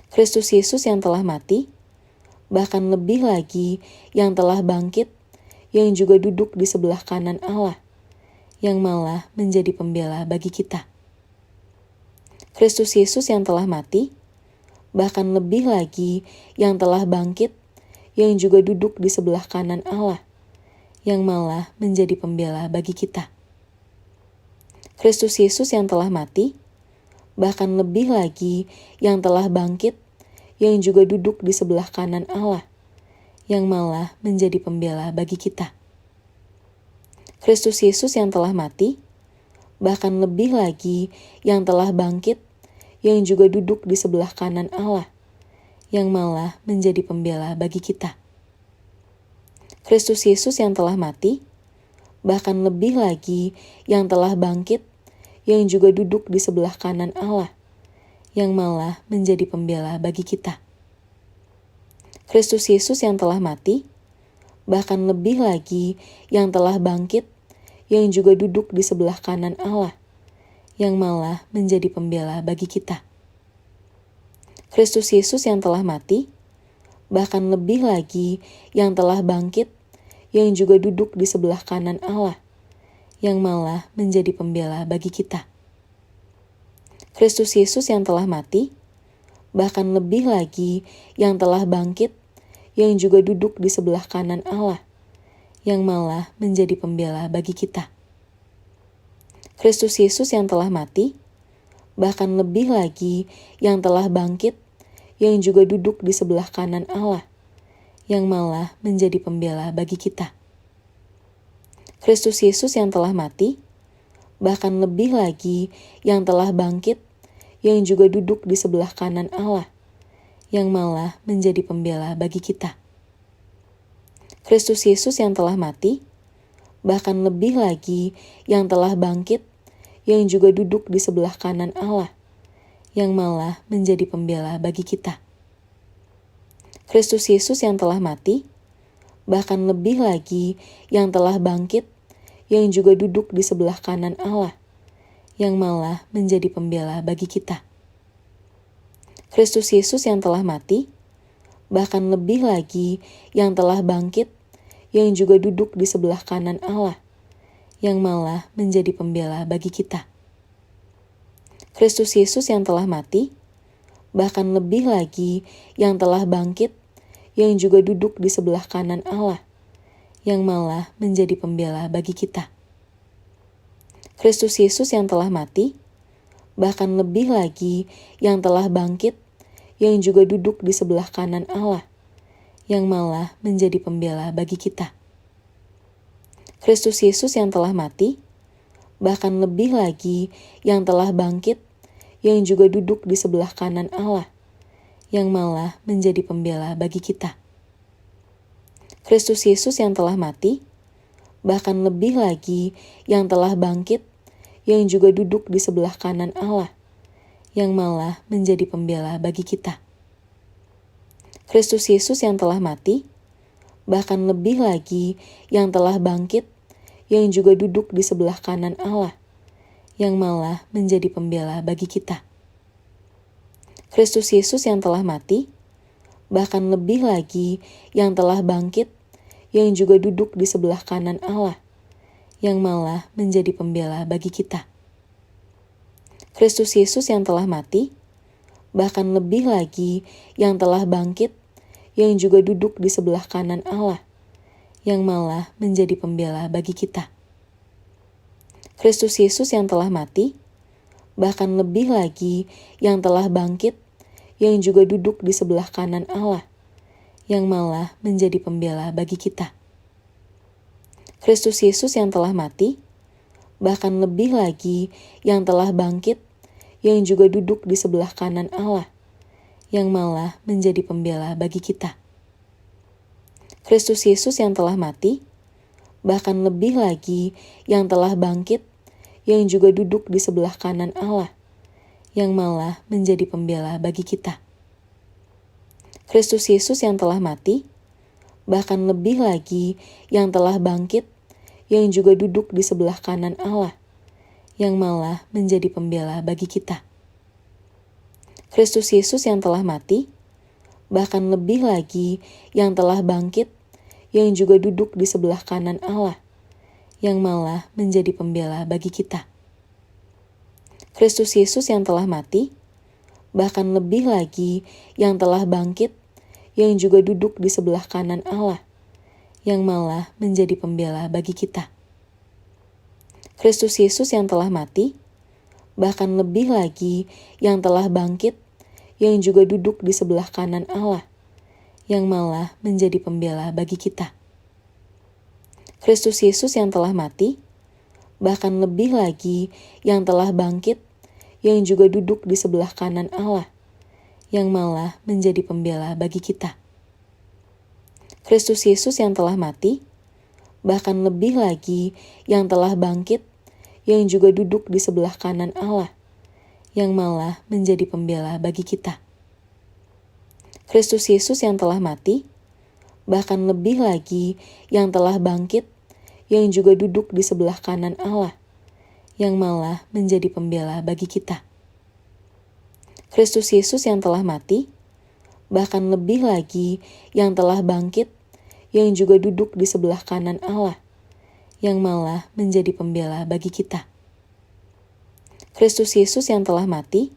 Kristus Yesus yang telah mati, bahkan lebih lagi yang telah bangkit, yang juga duduk di sebelah kanan Allah, yang malah menjadi pembela bagi kita. Kristus Yesus yang telah mati, bahkan lebih lagi yang telah bangkit, yang juga duduk di sebelah kanan Allah, yang malah menjadi pembela bagi kita. Kristus Yesus yang telah mati, bahkan lebih lagi yang telah bangkit, yang juga duduk di sebelah kanan Allah, yang malah menjadi pembela bagi kita. Kristus Yesus yang telah mati, bahkan lebih lagi yang telah bangkit, yang juga duduk di sebelah kanan Allah, yang malah menjadi pembela bagi kita. Kristus Yesus yang telah mati, bahkan lebih lagi yang telah bangkit, yang juga duduk di sebelah kanan Allah, yang malah menjadi pembela bagi kita. Kristus Yesus yang telah mati, bahkan lebih lagi yang telah bangkit, yang juga duduk di sebelah kanan Allah, yang malah menjadi pembela bagi kita. Kristus Yesus yang telah mati, bahkan lebih lagi yang telah bangkit, yang juga duduk di sebelah kanan Allah, yang malah menjadi pembela bagi kita. Kristus Yesus yang telah mati, bahkan lebih lagi yang telah bangkit, yang juga duduk di sebelah kanan Allah, yang malah menjadi pembela bagi kita. Kristus Yesus yang telah mati, bahkan lebih lagi yang telah bangkit, yang juga duduk di sebelah kanan Allah, yang malah menjadi pembela bagi kita. Kristus Yesus yang telah mati, bahkan lebih lagi yang telah bangkit, yang juga duduk di sebelah kanan Allah, yang malah menjadi pembela bagi kita. Kristus Yesus yang telah mati, bahkan lebih lagi yang telah bangkit, yang juga duduk di sebelah kanan Allah, yang malah menjadi pembela bagi kita. Kristus Yesus yang telah mati, bahkan lebih lagi yang telah bangkit, yang juga duduk di sebelah kanan Allah, yang malah menjadi pembela bagi kita. Kristus Yesus yang telah mati, bahkan lebih lagi yang telah bangkit, yang juga duduk di sebelah kanan Allah, yang malah menjadi pembela bagi kita. Kristus Yesus yang telah mati, bahkan lebih lagi yang telah bangkit, yang juga duduk di sebelah kanan Allah, yang malah menjadi pembela bagi kita. Kristus Yesus yang telah mati, bahkan lebih lagi yang telah bangkit, yang juga duduk di sebelah kanan Allah, yang malah menjadi pembela bagi kita. Kristus Yesus yang telah mati, bahkan lebih lagi yang telah bangkit, yang juga duduk di sebelah kanan Allah, yang malah menjadi pembela bagi kita. Kristus Yesus yang telah mati, bahkan lebih lagi yang telah bangkit, yang juga duduk di sebelah kanan Allah, yang malah menjadi pembela bagi kita. Kristus Yesus yang telah mati, bahkan lebih lagi yang telah bangkit, yang juga duduk di sebelah kanan Allah, yang malah menjadi pembela bagi kita. Kristus Yesus yang telah mati, bahkan lebih lagi yang telah bangkit, yang juga duduk di sebelah kanan Allah, yang malah menjadi pembela bagi kita. Kristus Yesus yang telah mati, bahkan lebih lagi yang telah bangkit, yang juga duduk di sebelah kanan Allah, yang malah menjadi pembela bagi kita. Kristus Yesus yang telah mati, bahkan lebih lagi yang telah bangkit, yang juga duduk di sebelah kanan Allah, yang malah menjadi pembela bagi kita. Kristus Yesus yang telah mati, bahkan lebih lagi yang telah bangkit, yang juga duduk di sebelah kanan Allah, yang malah menjadi pembela bagi kita. Kristus Yesus yang telah mati, bahkan lebih lagi yang telah bangkit, yang juga duduk di sebelah kanan Allah, yang malah menjadi pembela bagi kita. Kristus Yesus yang telah mati, bahkan lebih lagi yang telah bangkit, yang juga duduk di sebelah kanan Allah, yang malah menjadi pembela bagi kita. Kristus Yesus yang telah mati, bahkan lebih lagi yang telah bangkit, yang juga duduk di sebelah kanan Allah, yang malah menjadi pembela bagi kita. Kristus Yesus yang telah mati, bahkan lebih lagi yang telah bangkit, yang juga duduk di sebelah kanan Allah, yang malah menjadi pembela bagi kita. Kristus Yesus yang telah mati, bahkan lebih lagi yang telah bangkit, yang juga duduk di sebelah kanan Allah, yang malah menjadi pembela bagi kita. Kristus Yesus yang telah mati, bahkan lebih lagi yang telah bangkit, yang juga duduk di sebelah kanan Allah, yang malah menjadi pembela bagi kita. Kristus Yesus yang telah mati, bahkan lebih lagi yang telah bangkit, yang juga duduk di sebelah kanan Allah, yang malah menjadi pembela bagi kita. Kristus Yesus yang telah mati, bahkan lebih lagi yang telah bangkit, yang juga duduk di sebelah kanan Allah, yang malah menjadi pembela bagi kita. Kristus Yesus yang telah mati, bahkan lebih lagi yang telah bangkit, yang juga duduk di sebelah kanan Allah, yang malah menjadi pembela bagi kita. Kristus Yesus yang telah mati,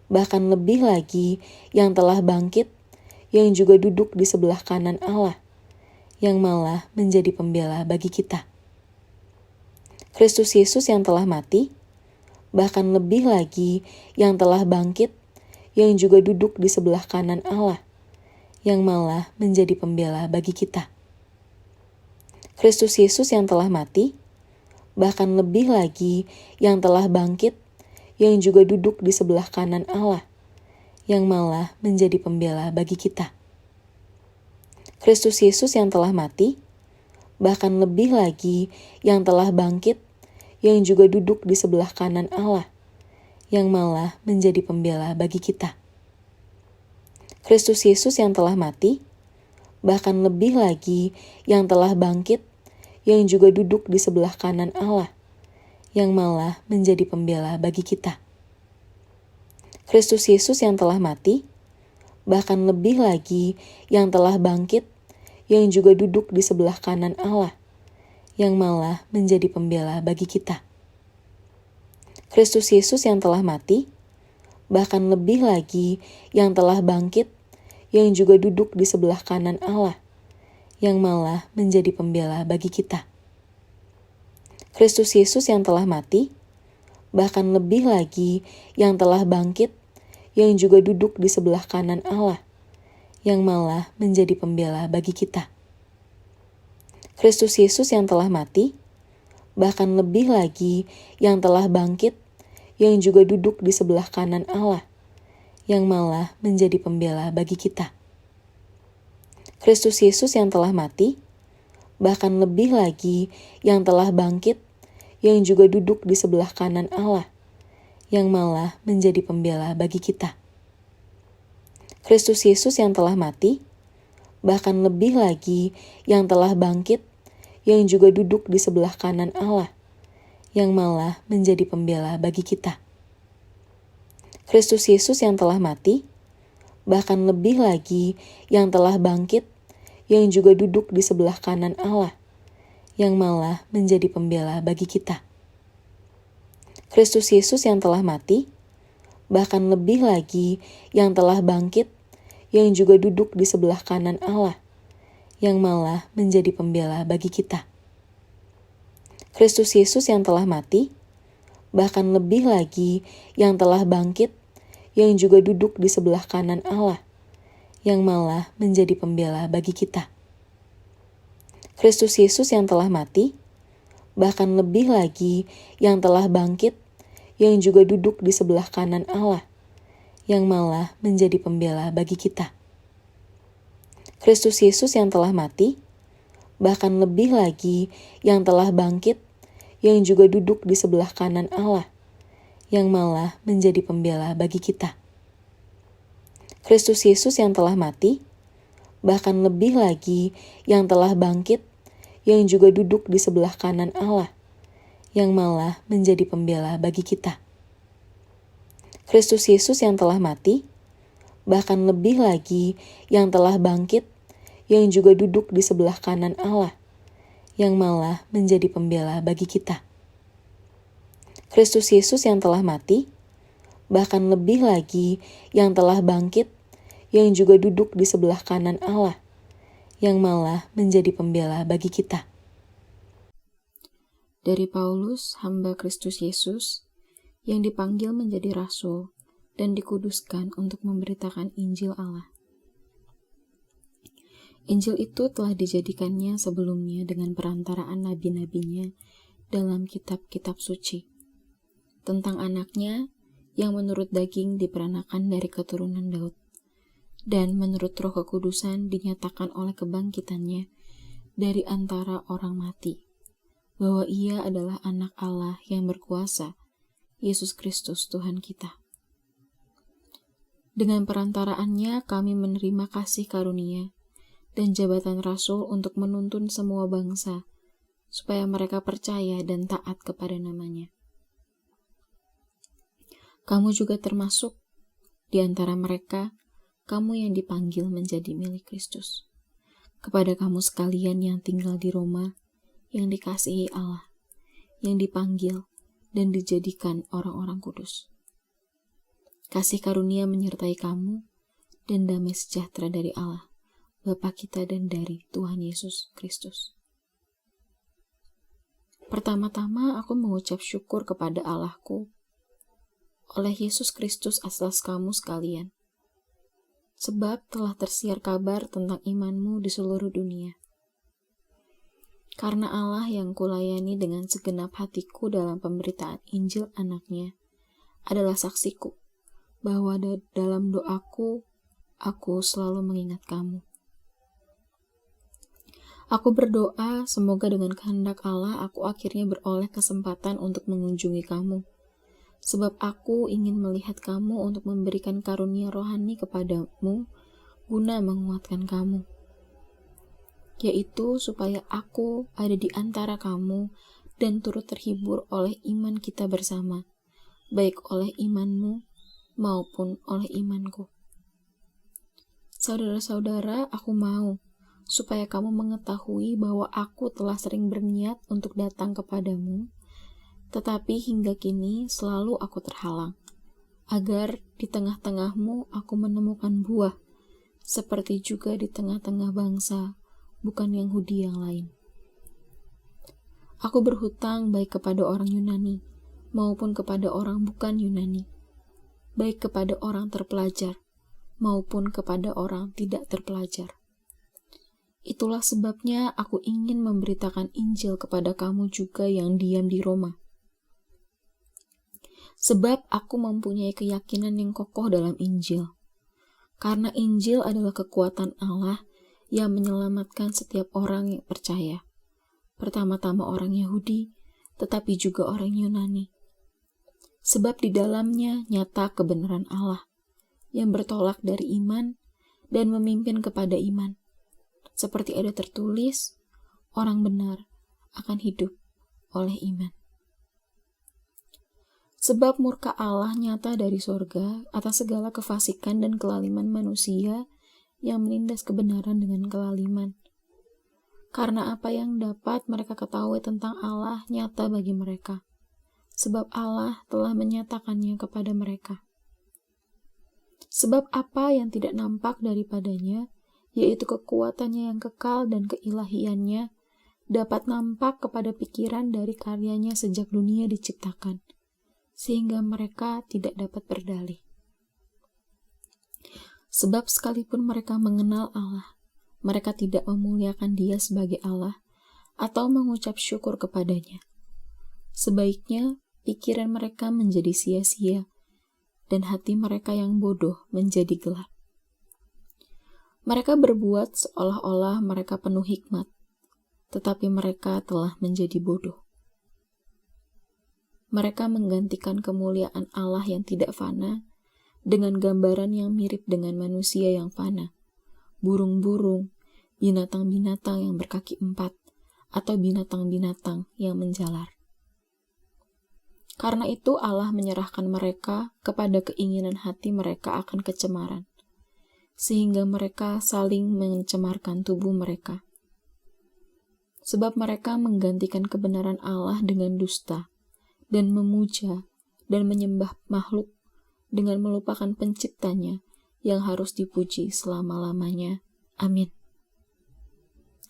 bahkan lebih lagi yang telah bangkit, yang juga duduk di sebelah kanan Allah, yang malah menjadi pembela bagi kita. Kristus Yesus yang telah mati, bahkan lebih lagi yang telah bangkit, yang juga duduk di sebelah kanan Allah, yang malah menjadi pembela bagi kita. Kristus Yesus yang telah mati, bahkan lebih lagi yang telah bangkit, yang juga duduk di sebelah kanan Allah, yang malah menjadi pembela bagi kita. Kristus Yesus yang telah mati, bahkan lebih lagi yang telah bangkit, yang juga duduk di sebelah kanan Allah, yang malah menjadi pembela bagi kita. Kristus Yesus yang telah mati, bahkan lebih lagi yang telah bangkit, yang juga duduk di sebelah kanan Allah, yang malah menjadi pembela bagi kita. Kristus Yesus yang telah mati, bahkan lebih lagi yang telah bangkit, yang juga duduk di sebelah kanan Allah, yang malah menjadi pembela bagi kita. Kristus Yesus yang telah mati, bahkan lebih lagi yang telah bangkit, yang juga duduk di sebelah kanan Allah, yang malah menjadi pembela bagi kita. Kristus Yesus yang telah mati, bahkan lebih lagi yang telah bangkit, yang juga duduk di sebelah kanan Allah, yang malah menjadi pembela bagi kita. Kristus Yesus yang telah mati, bahkan lebih lagi yang telah bangkit, yang juga duduk di sebelah kanan Allah, yang malah menjadi pembela bagi kita. Kristus Yesus yang telah mati, bahkan lebih lagi yang telah bangkit, yang juga duduk di sebelah kanan Allah, yang malah menjadi pembela bagi kita. Kristus Yesus yang telah mati, bahkan lebih lagi yang telah bangkit, yang juga duduk di sebelah kanan Allah, yang malah menjadi pembela bagi kita. Kristus Yesus yang telah mati, bahkan lebih lagi yang telah bangkit, yang juga duduk di sebelah kanan Allah, yang malah menjadi pembela bagi kita. Kristus Yesus yang telah mati, bahkan lebih lagi yang telah bangkit, yang juga duduk di sebelah kanan Allah, yang malah menjadi pembela bagi kita. Kristus Yesus yang telah mati, bahkan lebih lagi yang telah bangkit, yang juga duduk di sebelah kanan Allah, yang malah menjadi pembela bagi kita. Kristus Yesus yang telah mati, bahkan lebih lagi yang telah bangkit, yang juga duduk di sebelah kanan Allah, yang malah menjadi pembela bagi kita. Kristus Yesus yang telah mati, bahkan lebih lagi yang telah bangkit, yang juga duduk di sebelah kanan Allah, yang malah menjadi pembela bagi kita. Kristus Yesus yang telah mati, bahkan lebih lagi yang telah bangkit, yang juga duduk di sebelah kanan Allah, yang malah menjadi pembela bagi kita. Kristus Yesus yang telah mati, bahkan lebih lagi yang telah bangkit, yang juga duduk di sebelah kanan Allah, yang malah menjadi pembela bagi kita. Kristus Yesus yang telah mati, bahkan lebih lagi yang telah bangkit, yang juga duduk di sebelah kanan Allah, yang malah menjadi pembela bagi kita. Dari Paulus, hamba Kristus Yesus, yang dipanggil menjadi rasul dan dikuduskan untuk memberitakan Injil Allah. Injil itu telah dijadikannya sebelumnya dengan perantaraan nabi-nabinya dalam kitab-kitab suci, tentang anaknya yang menurut daging diperanakan dari keturunan Daud, dan menurut Roh Kekudusan dinyatakan oleh kebangkitannya dari antara orang mati, bahwa ia adalah anak Allah yang berkuasa, Yesus Kristus Tuhan kita. Dengan perantaraannya kami menerima kasih karunia dan jabatan rasul untuk menuntun semua bangsa, supaya mereka percaya dan taat kepada namanya. Kamu juga termasuk di antara mereka, kamu yang dipanggil menjadi milik Kristus. Kepada kamu sekalian yang tinggal di Roma, yang dikasihi Allah, yang dipanggil dan dijadikan orang-orang kudus. Kasih karunia menyertai kamu, dan damai sejahtera dari Allah, Bapa kita dan dari Tuhan Yesus Kristus. Pertama-tama aku mengucap syukur kepada Allahku oleh Yesus Kristus atas kamu sekalian, sebab telah tersiar kabar tentang imanmu di seluruh dunia. Karena Allah yang kulayani dengan segenap hatiku dalam pemberitaan Injil anaknya adalah saksiku, bahwa dalam doaku, aku selalu mengingat kamu. Aku berdoa semoga dengan kehendak Allah aku akhirnya beroleh kesempatan untuk mengunjungi kamu, sebab aku ingin melihat kamu untuk memberikan karunia rohani kepadamu guna menguatkan kamu, yaitu supaya aku ada di antara kamu dan turut terhibur oleh iman kita bersama, baik oleh imanmu maupun oleh imanku. Saudara-saudara, aku mau supaya kamu mengetahui bahwa aku telah sering berniat untuk datang kepadamu, tetapi hingga kini selalu aku terhalang, agar di tengah-tengahmu aku menemukan buah, seperti juga di tengah-tengah bangsa, bukan Yahudi yang lain. Aku berhutang baik kepada orang Yunani, maupun kepada orang bukan Yunani, baik kepada orang terpelajar, maupun kepada orang tidak terpelajar. Itulah sebabnya aku ingin memberitakan Injil kepada kamu juga yang diam di Roma. Sebab aku mempunyai keyakinan yang kokoh dalam Injil. Karena Injil adalah kekuatan Allah yang menyelamatkan setiap orang yang percaya. Pertama-tama orang Yahudi, tetapi juga orang Yunani. Sebab di dalamnya nyata kebenaran Allah, yang bertolak dari iman dan memimpin kepada iman. Seperti ada tertulis, orang benar akan hidup oleh iman. Sebab murka Allah nyata dari sorga atas segala kefasikan dan kelaliman manusia yang menindas kebenaran dengan kelaliman. Karena apa yang dapat mereka ketahui tentang Allah nyata bagi mereka, sebab Allah telah menyatakannya kepada mereka. Sebab apa yang tidak nampak daripadanya, yaitu kekuatannya yang kekal dan keilahiannya, dapat nampak kepada pikiran dari karyanya sejak dunia diciptakan, sehingga mereka tidak dapat berdalih. Sebab sekalipun mereka mengenal Allah, mereka tidak memuliakan Dia sebagai Allah atau mengucap syukur kepadanya. Sebaiknya pikiran mereka menjadi sia-sia dan hati mereka yang bodoh menjadi gelap. Mereka berbuat seolah-olah mereka penuh hikmat, tetapi mereka telah menjadi bodoh. Mereka menggantikan kemuliaan Allah yang tidak fana dengan gambaran yang mirip dengan manusia yang fana, burung-burung, binatang-binatang yang berkaki 4, atau binatang-binatang yang menjalar. Karena itu Allah menyerahkan mereka kepada keinginan hati mereka akan kecemaran, sehingga mereka saling mencemarkan tubuh mereka. Sebab mereka menggantikan kebenaran Allah dengan dusta, dan memuja dan menyembah makhluk dengan melupakan penciptanya yang harus dipuji selama-lamanya. Amin.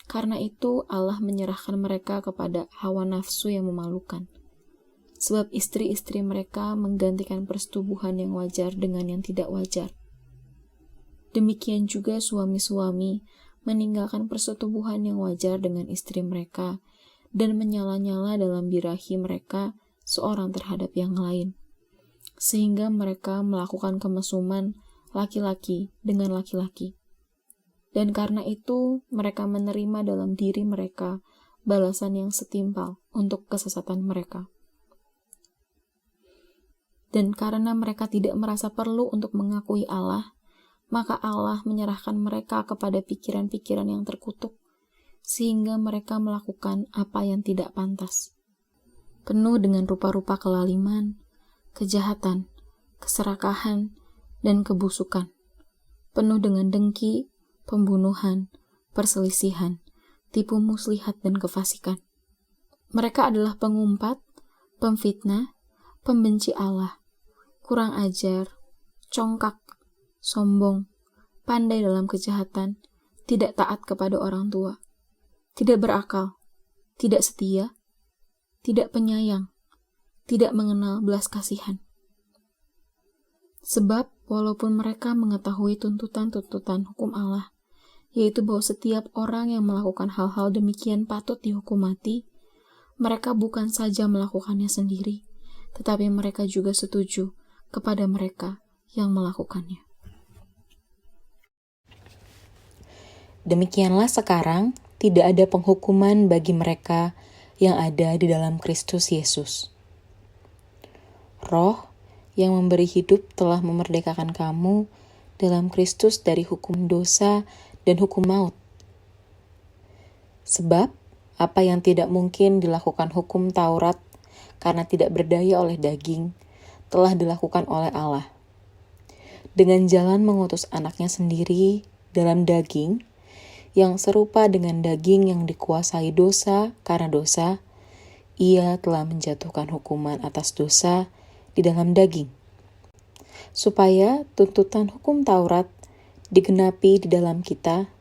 Karena itu Allah menyerahkan mereka kepada hawa nafsu yang memalukan. Sebab istri-istri mereka menggantikan persetubuhan yang wajar dengan yang tidak wajar. Demikian juga suami-suami meninggalkan persetubuhan yang wajar dengan istri mereka dan menyala-nyala dalam birahi mereka seorang terhadap yang lain, sehingga mereka melakukan kemesuman laki-laki dengan laki-laki. Dan karena itu mereka menerima dalam diri mereka balasan yang setimpal untuk kesesatan mereka. Dan karena mereka tidak merasa perlu untuk mengakui Allah, maka Allah menyerahkan mereka kepada pikiran-pikiran yang terkutuk, sehingga mereka melakukan apa yang tidak pantas. Penuh dengan rupa-rupa kelaliman, kejahatan, keserakahan, dan kebusukan. Penuh dengan dengki, pembunuhan, perselisihan, tipu muslihat, dan kefasikan. Mereka adalah pengumpat, pemfitnah, pembenci Allah, kurang ajar, congkak, sombong, pandai dalam kejahatan, tidak taat kepada orang tua, tidak berakal, tidak setia, tidak penyayang, tidak mengenal belas kasihan. Sebab walaupun mereka mengetahui tuntutan-tuntutan hukum Allah, yaitu bahwa setiap orang yang melakukan hal-hal demikian patut dihukum mati, mereka bukan saja melakukannya sendiri, tetapi mereka juga setuju kepada mereka yang melakukannya. Demikianlah sekarang tidak ada penghukuman bagi mereka yang ada di dalam Kristus Yesus. Roh yang memberi hidup telah memerdekakan kamu dalam Kristus dari hukum dosa dan hukum maut. Sebab apa yang tidak mungkin dilakukan hukum Taurat karena tidak berdaya oleh daging, telah dilakukan oleh Allah. Dengan jalan mengutus anaknya sendiri dalam daging, yang serupa dengan daging yang dikuasai dosa karena dosa, ia telah menjatuhkan hukuman atas dosa di dalam daging, supaya tuntutan hukum Taurat digenapi di dalam kita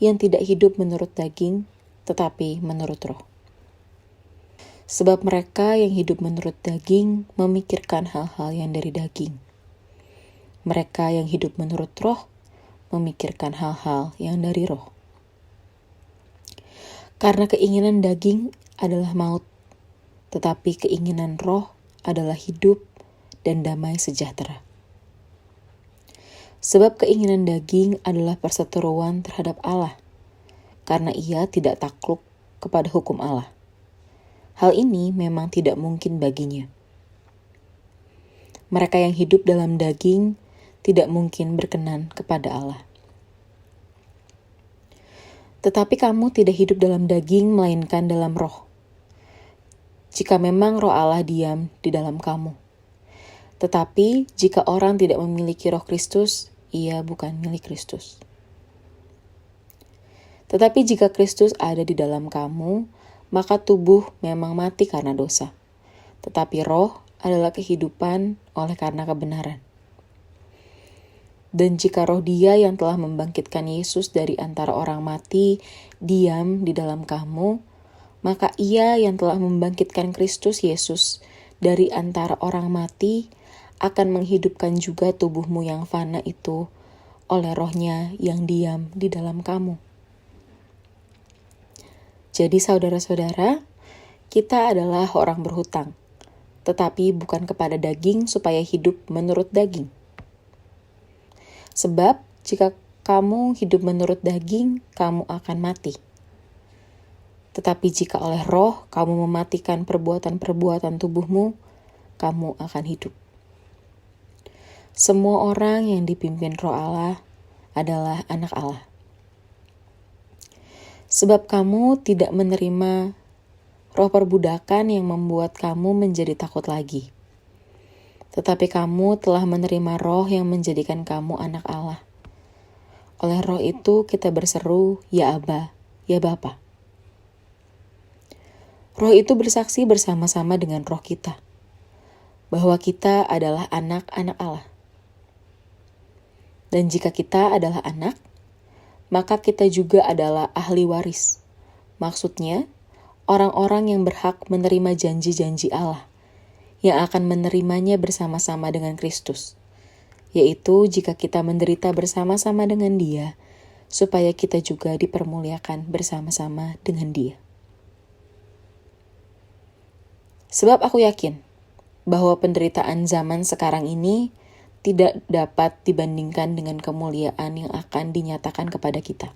yang tidak hidup menurut daging, tetapi menurut roh. Sebab mereka yang hidup menurut daging memikirkan hal-hal yang dari daging. Mereka yang hidup menurut roh memikirkan hal-hal yang dari roh. Karena keinginan daging adalah maut, tetapi keinginan roh adalah hidup dan damai sejahtera. Sebab keinginan daging adalah perseteruan terhadap Allah, karena ia tidak takluk kepada hukum Allah. Hal ini memang tidak mungkin baginya. Mereka yang hidup dalam daging tidak mungkin berkenan kepada Allah. Tetapi kamu tidak hidup dalam daging, melainkan dalam roh. Jika memang roh Allah diam di dalam kamu. Tetapi jika orang tidak memiliki roh Kristus, ia bukan milik Kristus. Tetapi jika Kristus ada di dalam kamu, maka tubuh memang mati karena dosa. Tetapi roh adalah kehidupan oleh karena kebenaran. Dan jika roh Dia yang telah membangkitkan Yesus dari antara orang mati diam di dalam kamu, maka Ia yang telah membangkitkan Kristus Yesus dari antara orang mati akan menghidupkan juga tubuhmu yang fana itu oleh roh-Nya yang diam di dalam kamu. Jadi saudara-saudara, kita adalah orang berhutang, tetapi bukan kepada daging supaya hidup menurut daging. Sebab jika kamu hidup menurut daging, kamu akan mati. Tetapi jika oleh roh kamu mematikan perbuatan-perbuatan tubuhmu, kamu akan hidup. Semua orang yang dipimpin roh Allah adalah anak Allah. Sebab kamu tidak menerima roh perbudakan yang membuat kamu menjadi takut lagi. Tetapi kamu telah menerima roh yang menjadikan kamu anak Allah. Oleh roh itu kita berseru, ya Aba, ya Bapa. Roh itu bersaksi bersama-sama dengan roh kita, bahwa kita adalah anak-anak Allah. Dan jika kita adalah anak, maka kita juga adalah ahli waris. Maksudnya, orang-orang yang berhak menerima janji-janji Allah, yang akan menerimanya bersama-sama dengan Kristus, yaitu jika kita menderita bersama-sama dengan Dia, supaya kita juga dipermuliakan bersama-sama dengan Dia. Sebab aku yakin bahwa penderitaan zaman sekarang ini tidak dapat dibandingkan dengan kemuliaan yang akan dinyatakan kepada kita.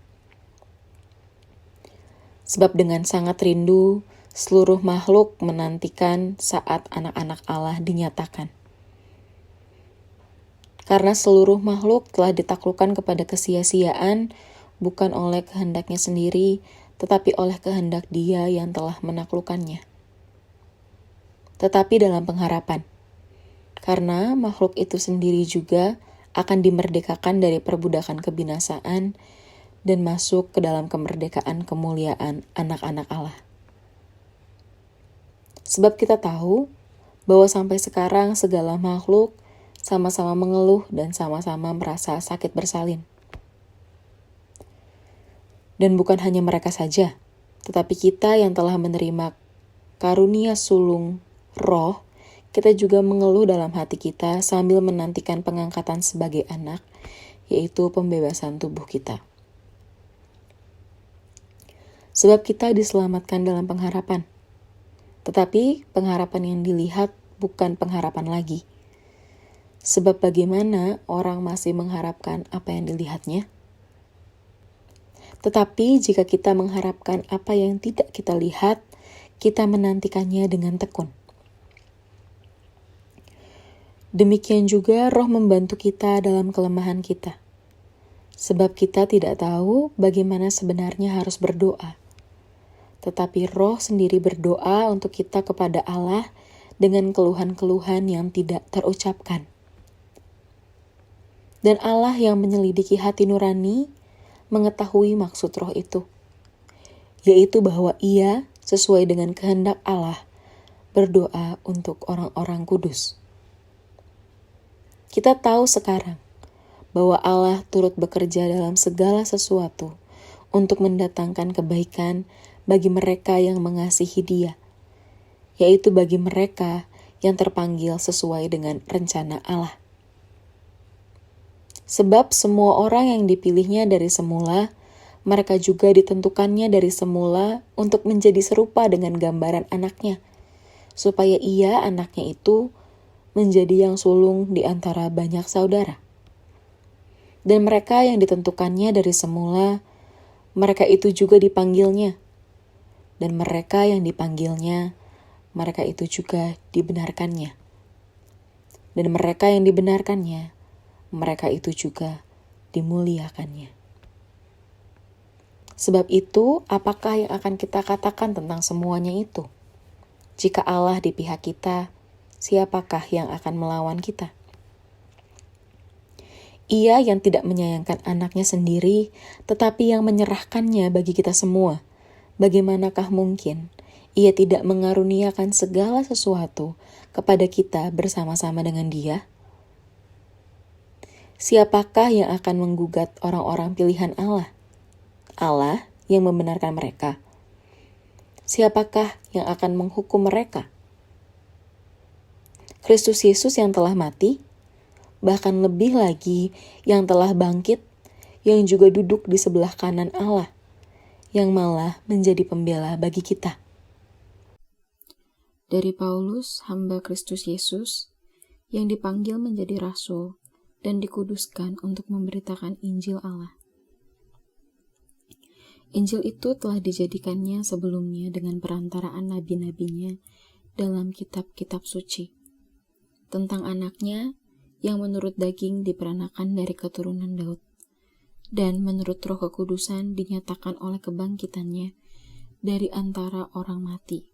Sebab dengan sangat rindu, seluruh makhluk menantikan saat anak-anak Allah dinyatakan. Karena seluruh makhluk telah ditaklukkan kepada kesia-siaan, bukan oleh kehendaknya sendiri, tetapi oleh kehendak Dia yang telah menaklukkannya. Tetapi dalam pengharapan, karena makhluk itu sendiri juga akan dimerdekakan dari perbudakan kebinasaan dan masuk ke dalam kemerdekaan kemuliaan anak-anak Allah. Sebab kita tahu bahwa sampai sekarang segala makhluk sama-sama mengeluh dan sama-sama merasa sakit bersalin. Dan bukan hanya mereka saja, tetapi kita yang telah menerima karunia sulung roh, kita juga mengeluh dalam hati kita sambil menantikan pengangkatan sebagai anak, yaitu pembebasan tubuh kita. Sebab kita diselamatkan dalam pengharapan. Tetapi pengharapan yang dilihat bukan pengharapan lagi. Sebab bagaimana orang masih mengharapkan apa yang dilihatnya? Tetapi jika kita mengharapkan apa yang tidak kita lihat, kita menantikannya dengan tekun. Demikian juga roh membantu kita dalam kelemahan kita. Sebab kita tidak tahu bagaimana sebenarnya harus berdoa. Tetapi roh sendiri berdoa untuk kita kepada Allah dengan keluhan-keluhan yang tidak terucapkan. Dan Allah yang menyelidiki hati nurani mengetahui maksud roh itu, yaitu bahwa Ia sesuai dengan kehendak Allah berdoa untuk orang-orang kudus. Kita tahu sekarang bahwa Allah turut bekerja dalam segala sesuatu untuk mendatangkan kebaikan bagi mereka yang mengasihi Dia, yaitu bagi mereka yang terpanggil sesuai dengan rencana Allah. Sebab semua orang yang dipilihnya dari semula, mereka juga ditentukannya dari semula untuk menjadi serupa dengan gambaran anaknya, supaya Ia, anaknya itu, menjadi yang sulung di antara banyak saudara. Dan mereka yang ditentukannya dari semula, mereka itu juga dipanggilnya. Dan mereka yang dipanggilnya, mereka itu juga dibenarkannya. Dan mereka yang dibenarkannya, mereka itu juga dimuliakannya. Sebab itu, apakah yang akan kita katakan tentang semuanya itu? Jika Allah di pihak kita, siapakah yang akan melawan kita? Ia yang tidak menyayangkan anaknya sendiri, tetapi yang menyerahkannya bagi kita semua. Bagaimanakah mungkin Ia tidak mengaruniakan segala sesuatu kepada kita bersama-sama dengan Dia? Siapakah yang akan menggugat orang-orang pilihan Allah? Allah yang membenarkan mereka. Siapakah yang akan menghukum mereka? Kristus Yesus yang telah mati, bahkan lebih lagi yang telah bangkit, yang juga duduk di sebelah kanan Allah, yang malah menjadi pembela bagi kita. Dari Paulus, hamba Kristus Yesus, yang dipanggil menjadi rasul dan dikuduskan untuk memberitakan Injil Allah. Injil itu telah dijadikannya sebelumnya dengan perantaraan nabi-nabinya dalam kitab-kitab suci, tentang anaknya yang menurut daging diperanakan dari keturunan Daud, dan menurut Roh Kekudusan dinyatakan oleh kebangkitannya dari antara orang mati,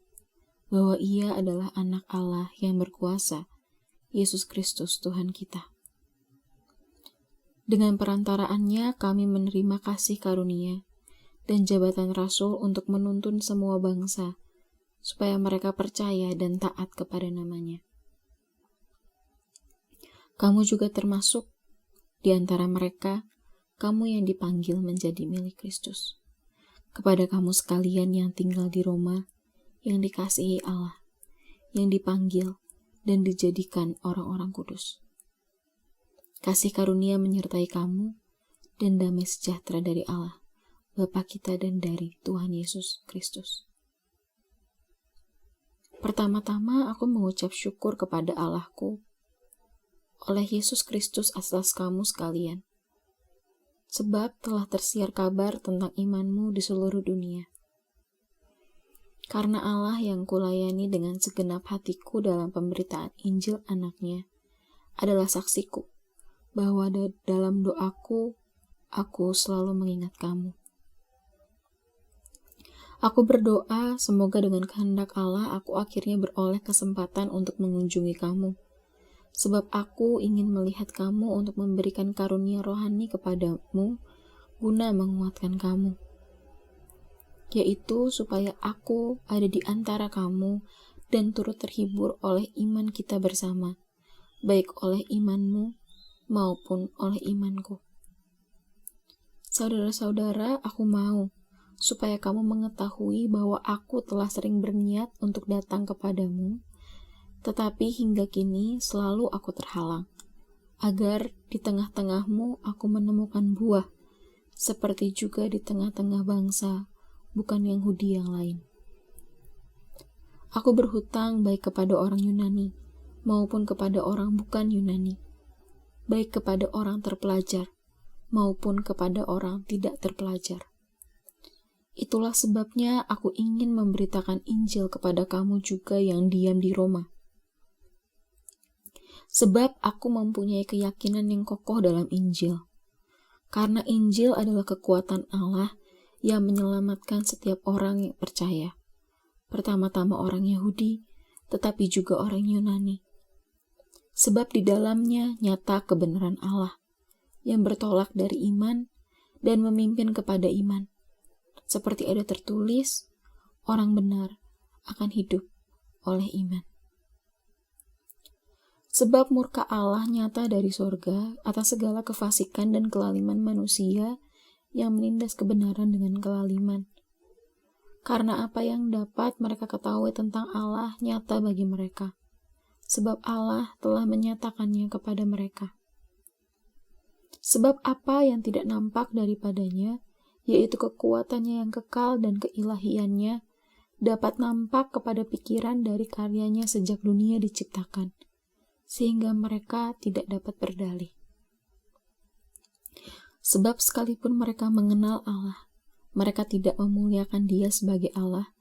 bahwa Ia adalah Anak Allah yang berkuasa, Yesus Kristus Tuhan kita. Dengan perantaraannya kami menerima kasih karunia dan jabatan rasul untuk menuntun semua bangsa, supaya mereka percaya dan taat kepada namanya. Kamu juga termasuk di antara mereka, kamu yang dipanggil menjadi milik Kristus. Kepada kamu sekalian yang tinggal di Roma, yang dikasihi Allah, yang dipanggil dan dijadikan orang-orang kudus. Kasih karunia menyertai kamu dan damai sejahtera dari Allah, Bapa kita dan dari Tuhan Yesus Kristus. Pertama-tama aku mengucap syukur kepada Allahku oleh Yesus Kristus atas kamu sekalian, sebab telah tersiar kabar tentang imanmu di seluruh dunia. Karena Allah yang kulayani dengan segenap hatiku dalam pemberitaan Injil anaknya adalah saksiku, bahwa dalam doaku, aku selalu mengingat kamu. Aku berdoa semoga dengan kehendak Allah aku akhirnya beroleh kesempatan untuk mengunjungi kamu, sebab aku ingin melihat kamu untuk memberikan karunia rohani kepadamu guna menguatkan kamu, yaitu supaya aku ada di antara kamu dan turut terhibur oleh iman kita bersama, baik oleh imanmu maupun oleh imanku. Saudara-saudara, aku mau supaya kamu mengetahui bahwa aku telah sering berniat untuk datang kepadamu, tetapi hingga kini selalu aku terhalang, agar di tengah-tengahmu aku menemukan buah, seperti juga di tengah-tengah bangsa, bukan Yahudi yang lain. Aku berhutang baik kepada orang Yunani, maupun kepada orang bukan Yunani, baik kepada orang terpelajar maupun kepada orang tidak terpelajar. Itulah sebabnya aku ingin memberitakan Injil kepada kamu juga yang diam di Roma. Sebab aku mempunyai keyakinan yang kokoh dalam Injil. Karena Injil adalah kekuatan Allah yang menyelamatkan setiap orang yang percaya. Pertama-tama orang Yahudi, tetapi juga orang Yunani. Sebab di dalamnya nyata kebenaran Allah yang bertolak dari iman dan memimpin kepada iman. Seperti ada tertulis, orang benar akan hidup oleh iman. Sebab murka Allah nyata dari sorga atas segala kefasikan dan kelaliman manusia yang menindas kebenaran dengan kelaliman. Karena apa yang dapat mereka ketahui tentang Allah nyata bagi mereka, sebab Allah telah menyatakannya kepada mereka. Sebab apa yang tidak nampak daripadanya, yaitu kekuatannya yang kekal dan keilahiannya, dapat nampak kepada pikiran dari karyanya sejak dunia diciptakan, sehingga mereka tidak dapat berdalih. Sebab sekalipun mereka mengenal Allah, mereka tidak memuliakan Dia sebagai Allah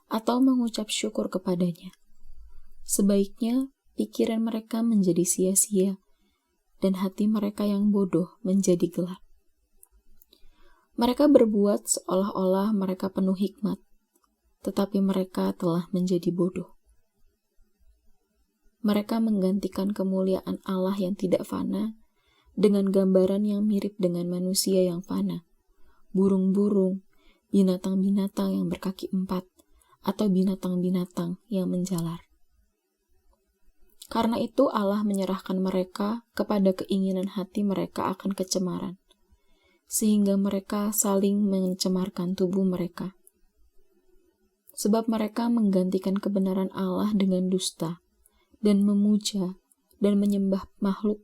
atau mengucap syukur kepadanya. Sebaiknya pikiran mereka menjadi sia-sia, dan hati mereka yang bodoh menjadi gelap. Mereka berbuat seolah-olah mereka penuh hikmat, tetapi mereka telah menjadi bodoh. Mereka menggantikan kemuliaan Allah yang tidak fana dengan gambaran yang mirip dengan manusia yang fana, burung-burung, binatang-binatang yang berkaki 4, atau binatang-binatang yang menjalar. Karena itu Allah menyerahkan mereka kepada keinginan hati mereka akan kecemaran, sehingga mereka saling mencemarkan tubuh mereka. Sebab mereka menggantikan kebenaran Allah dengan dusta, dan memuja dan menyembah makhluk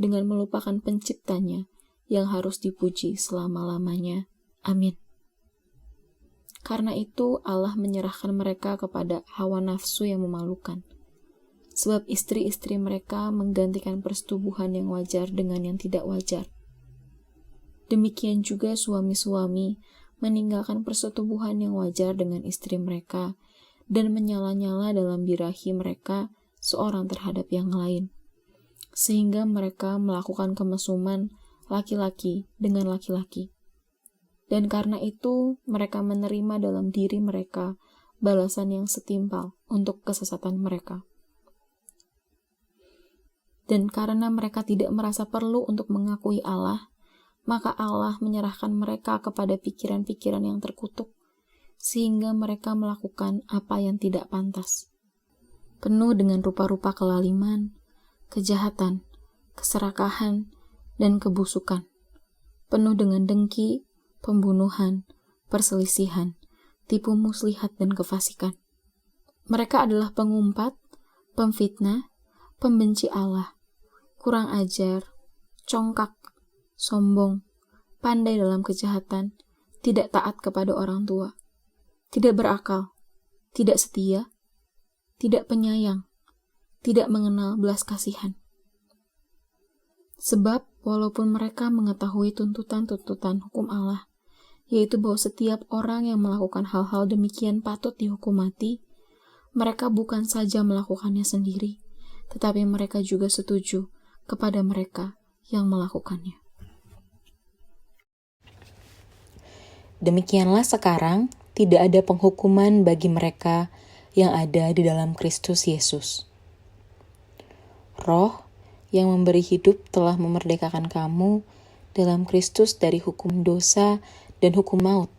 dengan melupakan penciptanya yang harus dipuji selama-lamanya. Amin. Karena itu Allah menyerahkan mereka kepada hawa nafsu yang memalukan. Sebab istri-istri mereka menggantikan persetubuhan yang wajar dengan yang tidak wajar. Demikian juga suami-suami meninggalkan persetubuhan yang wajar dengan istri mereka dan menyala-nyala dalam birahi mereka seorang terhadap yang lain, sehingga mereka melakukan kemesuman laki-laki dengan laki-laki. Dan karena itu mereka menerima dalam diri mereka balasan yang setimpal untuk kesesatan mereka. Dan karena mereka tidak merasa perlu untuk mengakui Allah, maka Allah menyerahkan mereka kepada pikiran-pikiran yang terkutuk, sehingga mereka melakukan apa yang tidak pantas. Penuh dengan rupa-rupa kelaliman, kejahatan, keserakahan, dan kebusukan. Penuh dengan dengki, pembunuhan, perselisihan, tipu muslihat, dan kefasikan. Mereka adalah pengumpat, pemfitnah, pembenci Allah, kurang ajar, congkak, sombong, pandai dalam kejahatan, tidak taat kepada orang tua, tidak berakal, tidak setia, tidak penyayang, tidak mengenal belas kasihan. Sebab walaupun mereka mengetahui tuntutan-tuntutan hukum Allah, yaitu bahwa setiap orang yang melakukan hal-hal demikian patut dihukum mati, mereka bukan saja melakukannya sendiri, tetapi mereka juga setuju kepada mereka yang melakukannya. Demikianlah sekarang tidak ada penghukuman bagi mereka yang ada di dalam Kristus Yesus. Roh yang memberi hidup telah memerdekakan kamu dalam Kristus dari hukum dosa dan hukum maut.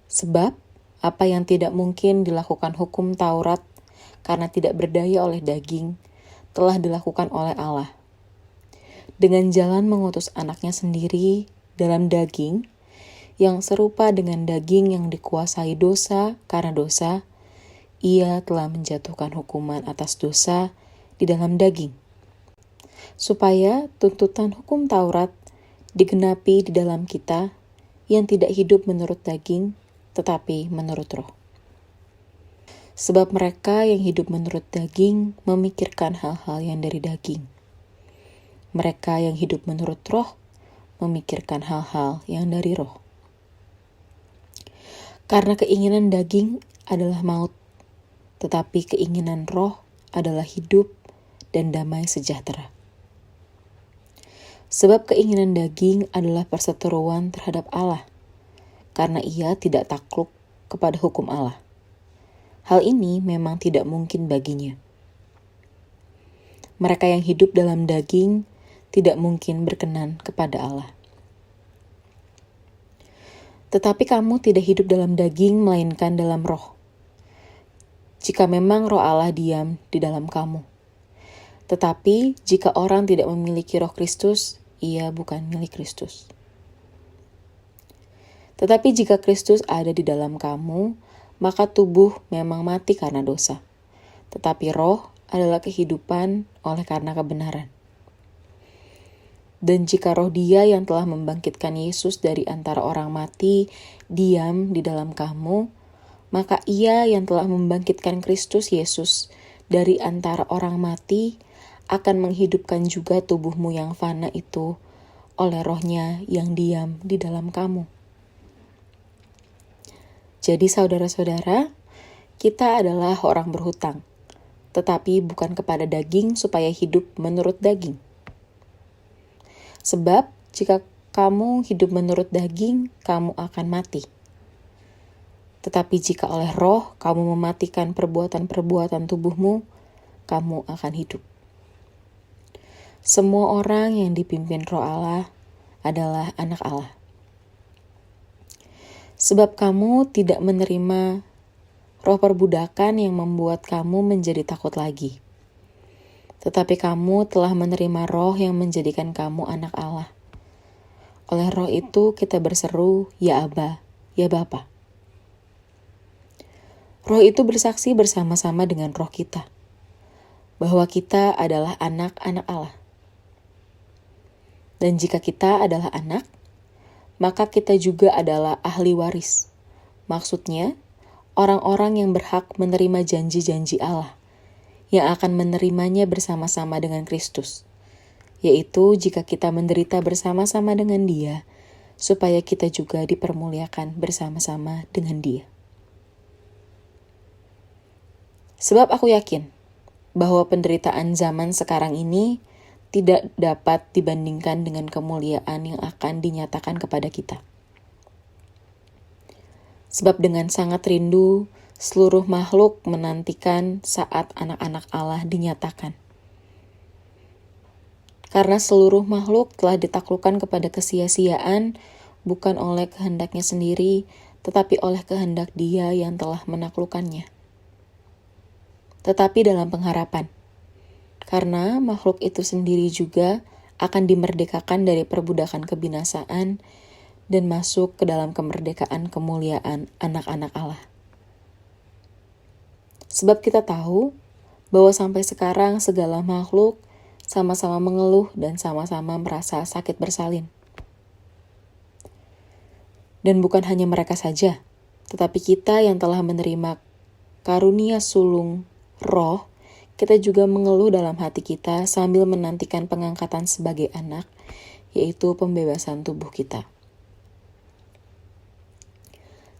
Sebab apa yang tidak mungkin dilakukan hukum Taurat karena tidak berdaya oleh daging, telah dilakukan oleh Allah. Dengan jalan mengutus anaknya sendiri dalam daging, yang serupa dengan daging yang dikuasai dosa karena dosa, ia telah menjatuhkan hukuman atas dosa di dalam daging, supaya tuntutan hukum Taurat digenapi di dalam kita yang tidak hidup menurut daging, tetapi menurut roh. Sebab mereka yang hidup menurut daging memikirkan hal-hal yang dari daging. Mereka yang hidup menurut roh memikirkan hal-hal yang dari roh. Karena keinginan daging adalah maut, tetapi keinginan roh adalah hidup dan damai sejahtera. Sebab keinginan daging adalah perseteruan terhadap Allah, karena ia tidak takluk kepada hukum Allah. Hal ini memang tidak mungkin baginya. Mereka yang hidup dalam daging tidak mungkin berkenan kepada Allah. Tetapi kamu tidak hidup dalam daging, melainkan dalam roh. Jika memang roh Allah diam di dalam kamu. Tetapi jika orang tidak memiliki roh Kristus, ia bukan milik Kristus. Tetapi jika Kristus ada di dalam kamu, maka tubuh memang mati karena dosa. Tetapi roh adalah kehidupan oleh karena kebenaran. Dan jika roh Dia yang telah membangkitkan Yesus dari antara orang mati diam di dalam kamu, maka Ia yang telah membangkitkan Kristus Yesus dari antara orang mati akan menghidupkan juga tubuhmu yang fana itu oleh Roh-Nya yang diam di dalam kamu. Jadi saudara-saudara, kita adalah orang berhutang, tetapi bukan kepada daging supaya hidup menurut daging. Sebab jika kamu hidup menurut daging, kamu akan mati. Tetapi jika oleh roh kamu mematikan perbuatan-perbuatan tubuhmu, kamu akan hidup. Semua orang yang dipimpin roh Allah adalah anak Allah. Sebab kamu tidak menerima roh perbudakan yang membuat kamu menjadi takut lagi. Tetapi kamu telah menerima roh yang menjadikan kamu anak Allah. Oleh roh itu kita berseru, ya Aba, ya Bapa. Roh itu bersaksi bersama-sama dengan roh kita, bahwa kita adalah anak-anak Allah. Dan jika kita adalah anak, maka kita juga adalah ahli waris. Maksudnya, orang-orang yang berhak menerima janji-janji Allah, yang akan menerimanya bersama-sama dengan Kristus, yaitu jika kita menderita bersama-sama dengan Dia, supaya kita juga dipermuliakan bersama-sama dengan Dia. Sebab aku yakin bahwa penderitaan zaman sekarang ini tidak dapat dibandingkan dengan kemuliaan yang akan dinyatakan kepada kita. Sebab dengan sangat rindu seluruh makhluk menantikan saat anak-anak Allah dinyatakan. Karena seluruh makhluk telah ditaklukkan kepada kesia-siaan, bukan oleh kehendaknya sendiri, tetapi oleh kehendak Dia yang telah menaklukkannya. Tetapi dalam pengharapan, karena makhluk itu sendiri juga akan dimerdekakan dari perbudakan kebinasaan dan masuk ke dalam kemerdekaan kemuliaan anak-anak Allah. Sebab kita tahu bahwa sampai sekarang segala makhluk sama-sama mengeluh dan sama-sama merasa sakit bersalin. Dan bukan hanya mereka saja, tetapi kita yang telah menerima karunia sulung roh, kita juga mengeluh dalam hati kita sambil menantikan pengangkatan sebagai anak, yaitu pembebasan tubuh kita.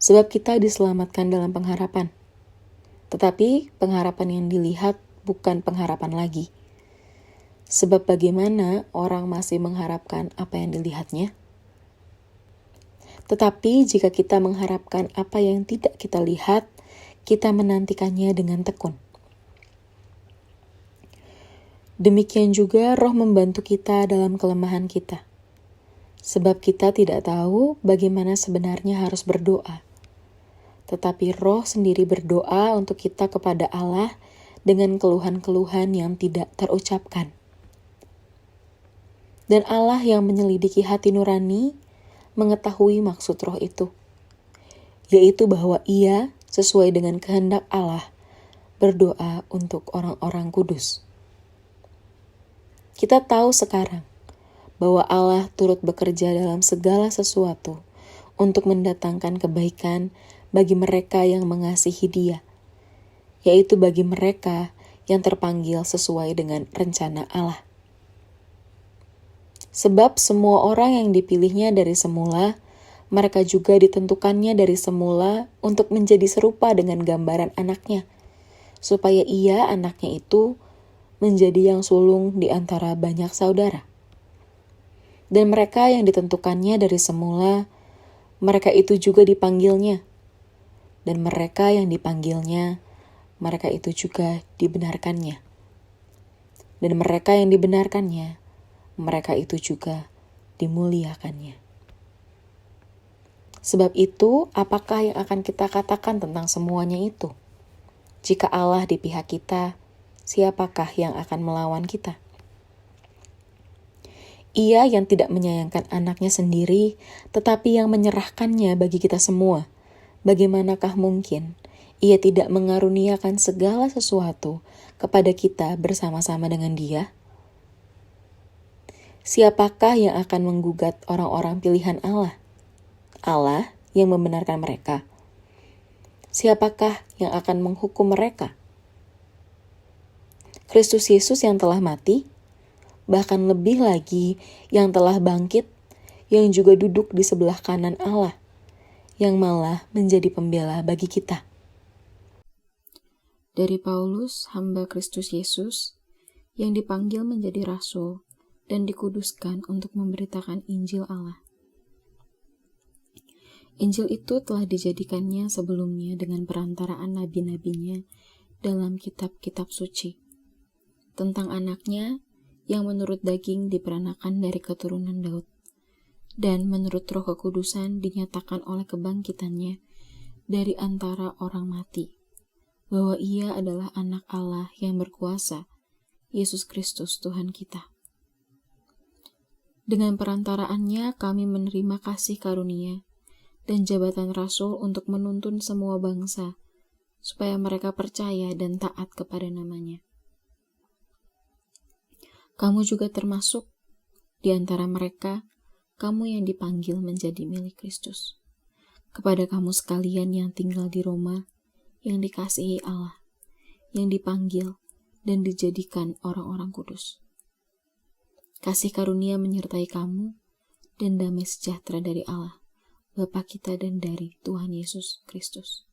Sebab kita diselamatkan dalam pengharapan. Tetapi pengharapan yang dilihat bukan pengharapan lagi. Sebab bagaimana orang masih mengharapkan apa yang dilihatnya? Tetapi jika kita mengharapkan apa yang tidak kita lihat, kita menantikannya dengan tekun. Demikian juga Roh membantu kita dalam kelemahan kita. Sebab kita tidak tahu bagaimana sebenarnya harus berdoa. Tetapi Roh sendiri berdoa untuk kita kepada Allah dengan keluhan-keluhan yang tidak terucapkan. Dan Allah yang menyelidiki hati nurani mengetahui maksud Roh itu, yaitu bahwa Ia sesuai dengan kehendak Allah berdoa untuk orang-orang kudus. Kita tahu sekarang bahwa Allah turut bekerja dalam segala sesuatu untuk mendatangkan kebaikan bagi mereka yang mengasihi Dia, yaitu bagi mereka yang terpanggil sesuai dengan rencana Allah. Sebab semua orang yang dipilihnya dari semula, mereka juga ditentukannya dari semula untuk menjadi serupa dengan gambaran anaknya, supaya Ia, anaknya itu, menjadi yang sulung di antara banyak saudara. Dan mereka yang ditentukannya dari semula, mereka itu juga dipanggilnya. Dan mereka yang dipanggilnya, mereka itu juga dibenarkannya. Dan mereka yang dibenarkannya, mereka itu juga dimuliakannya. Sebab itu, apakah yang akan kita katakan tentang semuanya itu? Jika Allah di pihak kita, siapakah yang akan melawan kita? Ia yang tidak menyayangkan anaknya sendiri, tetapi yang menyerahkannya bagi kita semua. Bagaimanakah mungkin Ia tidak mengaruniakan segala sesuatu kepada kita bersama-sama dengan Dia? Siapakah yang akan menggugat orang-orang pilihan Allah? Allah yang membenarkan mereka. Siapakah yang akan menghukum mereka? Kristus Yesus yang telah mati, bahkan lebih lagi yang telah bangkit, yang juga duduk di sebelah kanan Allah, yang malah menjadi pembela bagi kita. Dari Paulus, hamba Kristus Yesus, yang dipanggil menjadi rasul dan dikuduskan untuk memberitakan Injil Allah. Injil itu telah dijadikannya sebelumnya dengan perantaraan nabi-nabinya dalam kitab-kitab suci, tentang anaknya yang menurut daging diperanakan dari keturunan Daud, dan menurut Roh Kekudusan dinyatakan oleh kebangkitannya dari antara orang mati, bahwa Ia adalah anak Allah yang berkuasa, Yesus Kristus Tuhan kita. Dengan perantaraannya kami menerima kasih karunia dan jabatan rasul untuk menuntun semua bangsa, supaya mereka percaya dan taat kepada namanya. Kamu juga termasuk di antara mereka, kamu yang dipanggil menjadi milik Kristus. Kepada kamu sekalian yang tinggal di Roma, yang dikasihi Allah, yang dipanggil dan dijadikan orang-orang kudus. Kasih karunia menyertai kamu, dan damai sejahtera dari Allah, Bapa kita dan dari Tuhan Yesus Kristus.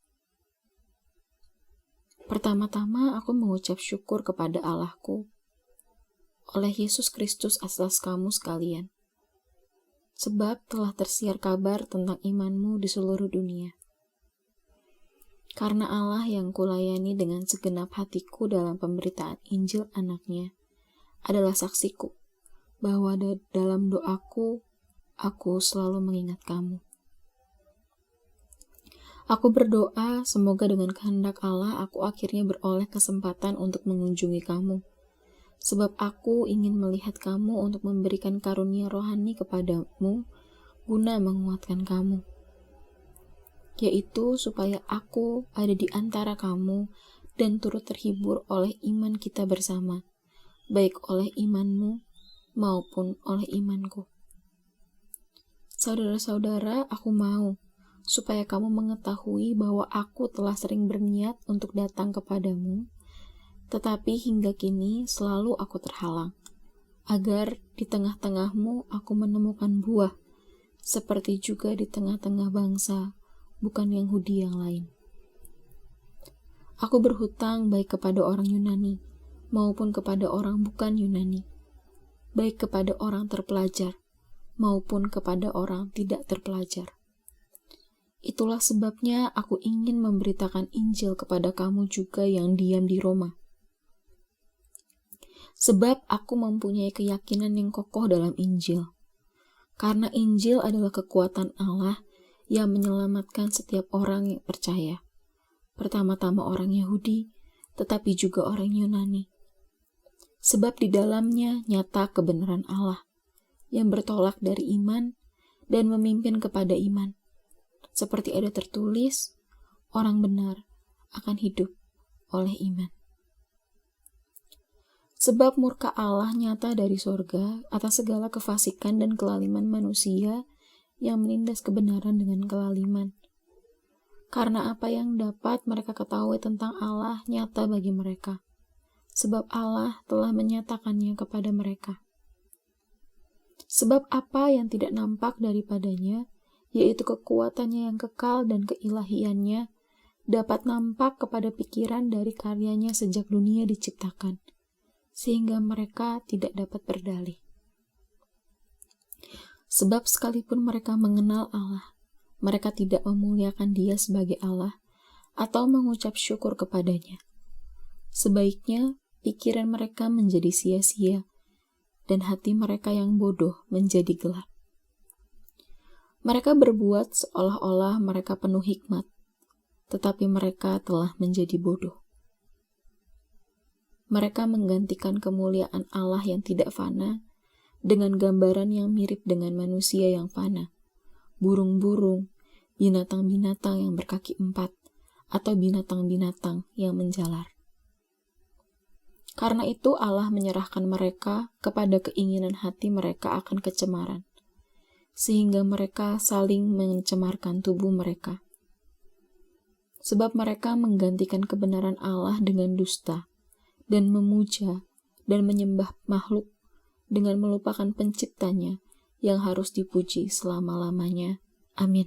Pertama-tama aku mengucap syukur kepada Allahku oleh Yesus Kristus atas kamu sekalian, sebab telah tersiar kabar tentang imanmu di seluruh dunia. Karena Allah yang kulayani dengan segenap hatiku dalam pemberitaan Injil anaknya adalah saksiku bahwa dalam doaku, aku selalu mengingat kamu. Aku berdoa semoga dengan kehendak Allah aku akhirnya beroleh kesempatan untuk mengunjungi kamu. Sebab aku ingin melihat kamu untuk memberikan karunia rohani kepadamu guna menguatkan kamu. Yaitu supaya aku ada di antara kamu dan turut terhibur oleh iman kita bersama, baik oleh imanmu maupun oleh imanku. Saudara-saudara, aku mau supaya kamu mengetahui bahwa aku telah sering berniat untuk datang kepadamu, tetapi hingga kini selalu aku terhalang, agar di tengah-tengahmu aku menemukan buah, seperti juga di tengah-tengah bangsa, bukan Yahudi yang lain. Aku berhutang baik kepada orang Yunani, maupun kepada orang bukan Yunani, baik kepada orang terpelajar, maupun kepada orang tidak terpelajar. Itulah sebabnya aku ingin memberitakan Injil kepada kamu juga yang diam di Roma. Sebab aku mempunyai keyakinan yang kokoh dalam Injil. Karena Injil adalah kekuatan Allah yang menyelamatkan setiap orang yang percaya. Pertama-tama orang Yahudi, tetapi juga orang Yunani. Sebab di dalamnya nyata kebenaran Allah yang bertolak dari iman dan memimpin kepada iman. Seperti ada tertulis, orang benar akan hidup oleh iman. Sebab murka Allah nyata dari sorga atas segala kefasikan dan kelaliman manusia yang menindas kebenaran dengan kelaliman. Karena apa yang dapat mereka ketahui tentang Allah nyata bagi mereka. Sebab Allah telah menyatakannya kepada mereka. Sebab apa yang tidak nampak daripadanya, yaitu kekuatannya yang kekal dan keilahiannya, dapat nampak kepada pikiran dari karyanya sejak dunia diciptakan, sehingga mereka tidak dapat berdalih. Sebab sekalipun mereka mengenal Allah, mereka tidak memuliakan Dia sebagai Allah atau mengucap syukur kepadanya. Sebaiknya pikiran mereka menjadi sia-sia, dan hati mereka yang bodoh menjadi gelap. Mereka berbuat seolah-olah mereka penuh hikmat, tetapi mereka telah menjadi bodoh. Mereka menggantikan kemuliaan Allah yang tidak fana dengan gambaran yang mirip dengan manusia yang fana, burung-burung, binatang-binatang yang berkaki 4, atau binatang-binatang yang menjalar. Karena itu Allah menyerahkan mereka kepada keinginan hati mereka akan kecemaran, sehingga mereka saling mencemarkan tubuh mereka. Sebab mereka menggantikan kebenaran Allah dengan dusta, dan memuja dan menyembah makhluk dengan melupakan penciptanya yang harus dipuji selama-lamanya. Amin.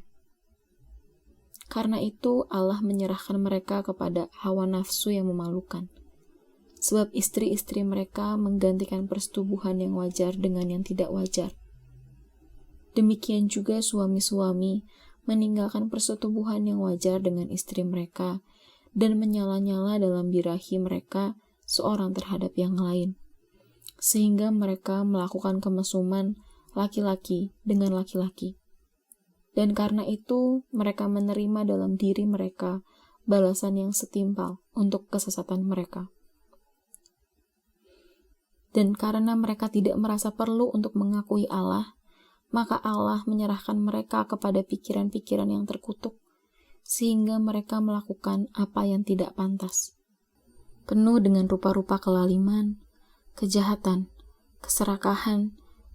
Karena itu Allah menyerahkan mereka kepada hawa nafsu yang memalukan. Sebab istri-istri mereka menggantikan persetubuhan yang wajar dengan yang tidak wajar. Demikian juga suami-suami meninggalkan persetubuhan yang wajar dengan istri mereka dan menyala-nyala dalam birahi mereka seorang terhadap yang lain, sehingga mereka melakukan kemesuman laki-laki dengan laki-laki. Dan karena itu mereka menerima dalam diri mereka balasan yang setimpal untuk kesesatan mereka. Dan karena mereka tidak merasa perlu untuk mengakui Allah, maka Allah menyerahkan mereka kepada pikiran-pikiran yang terkutuk, sehingga mereka melakukan apa yang tidak pantas. Penuh dengan rupa-rupa kelaliman, kejahatan, keserakahan,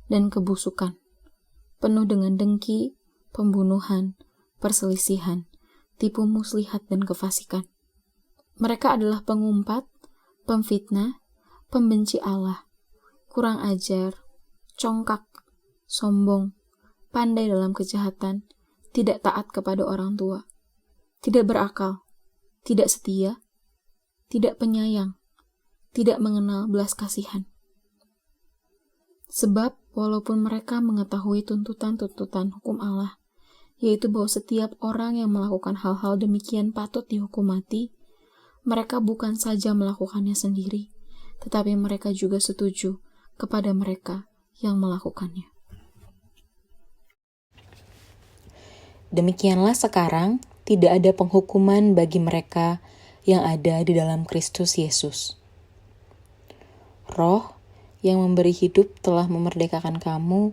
dan kebusukan. Penuh dengan dengki, pembunuhan, perselisihan, tipu muslihat, dan kefasikan. Mereka adalah pengumpat, pemfitnah, pembenci Allah, kurang ajar, congkak, sombong, pandai dalam kejahatan, tidak taat kepada orang tua, tidak berakal, tidak setia, tidak penyayang, tidak mengenal belas kasihan. Sebab walaupun mereka mengetahui tuntutan-tuntutan hukum Allah yaitu bahwa setiap orang yang melakukan hal-hal demikian patut dihukum mati. Mereka bukan saja melakukannya sendiri, tetapi mereka juga setuju kepada mereka yang melakukannya. Demikianlah sekarang tidak ada penghukuman bagi mereka yang ada di dalam Kristus Yesus. Roh yang memberi hidup telah memerdekakan kamu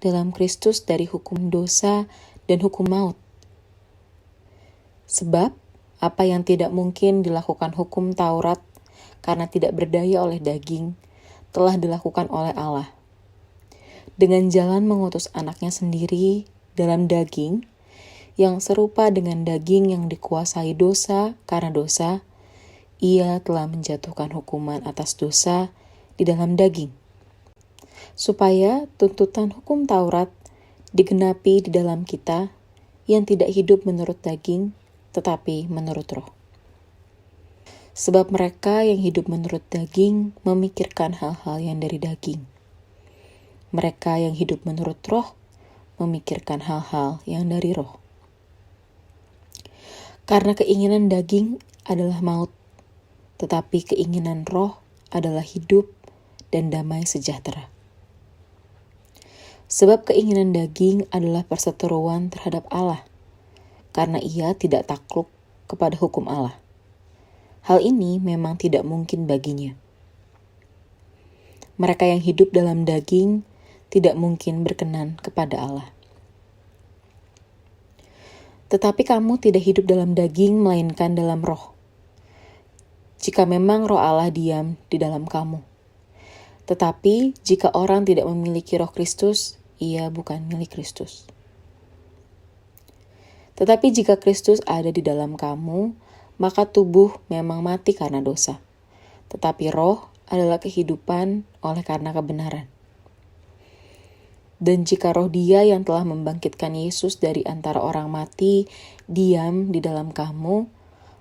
dalam Kristus dari hukum dosa dan hukum maut. Sebab apa yang tidak mungkin dilakukan hukum Taurat karena tidak berdaya oleh daging, telah dilakukan oleh Allah. Dengan jalan mengutus anaknya sendiri dalam daging, yang serupa dengan daging yang dikuasai dosa karena dosa, ia telah menjatuhkan hukuman atas dosa di dalam daging, supaya tuntutan hukum Taurat digenapi di dalam kita yang tidak hidup menurut daging, tetapi menurut roh. Sebab mereka yang hidup menurut daging memikirkan hal-hal yang dari daging. Mereka yang hidup menurut roh memikirkan hal-hal yang dari roh. Karena keinginan daging adalah maut, tetapi keinginan roh adalah hidup dan damai sejahtera. Sebab keinginan daging adalah perseteruan terhadap Allah, karena ia tidak takluk kepada hukum Allah. Hal ini memang tidak mungkin baginya. Mereka yang hidup dalam daging tidak mungkin berkenan kepada Allah. Tetapi kamu tidak hidup dalam daging, melainkan dalam roh. Jika memang roh Allah diam di dalam kamu. Tetapi jika orang tidak memiliki roh Kristus, ia bukan milik Kristus. Tetapi jika Kristus ada di dalam kamu, maka tubuh memang mati karena dosa. Tetapi roh adalah kehidupan oleh karena kebenaran. Dan jika roh Dia yang telah membangkitkan Yesus dari antara orang mati diam di dalam kamu,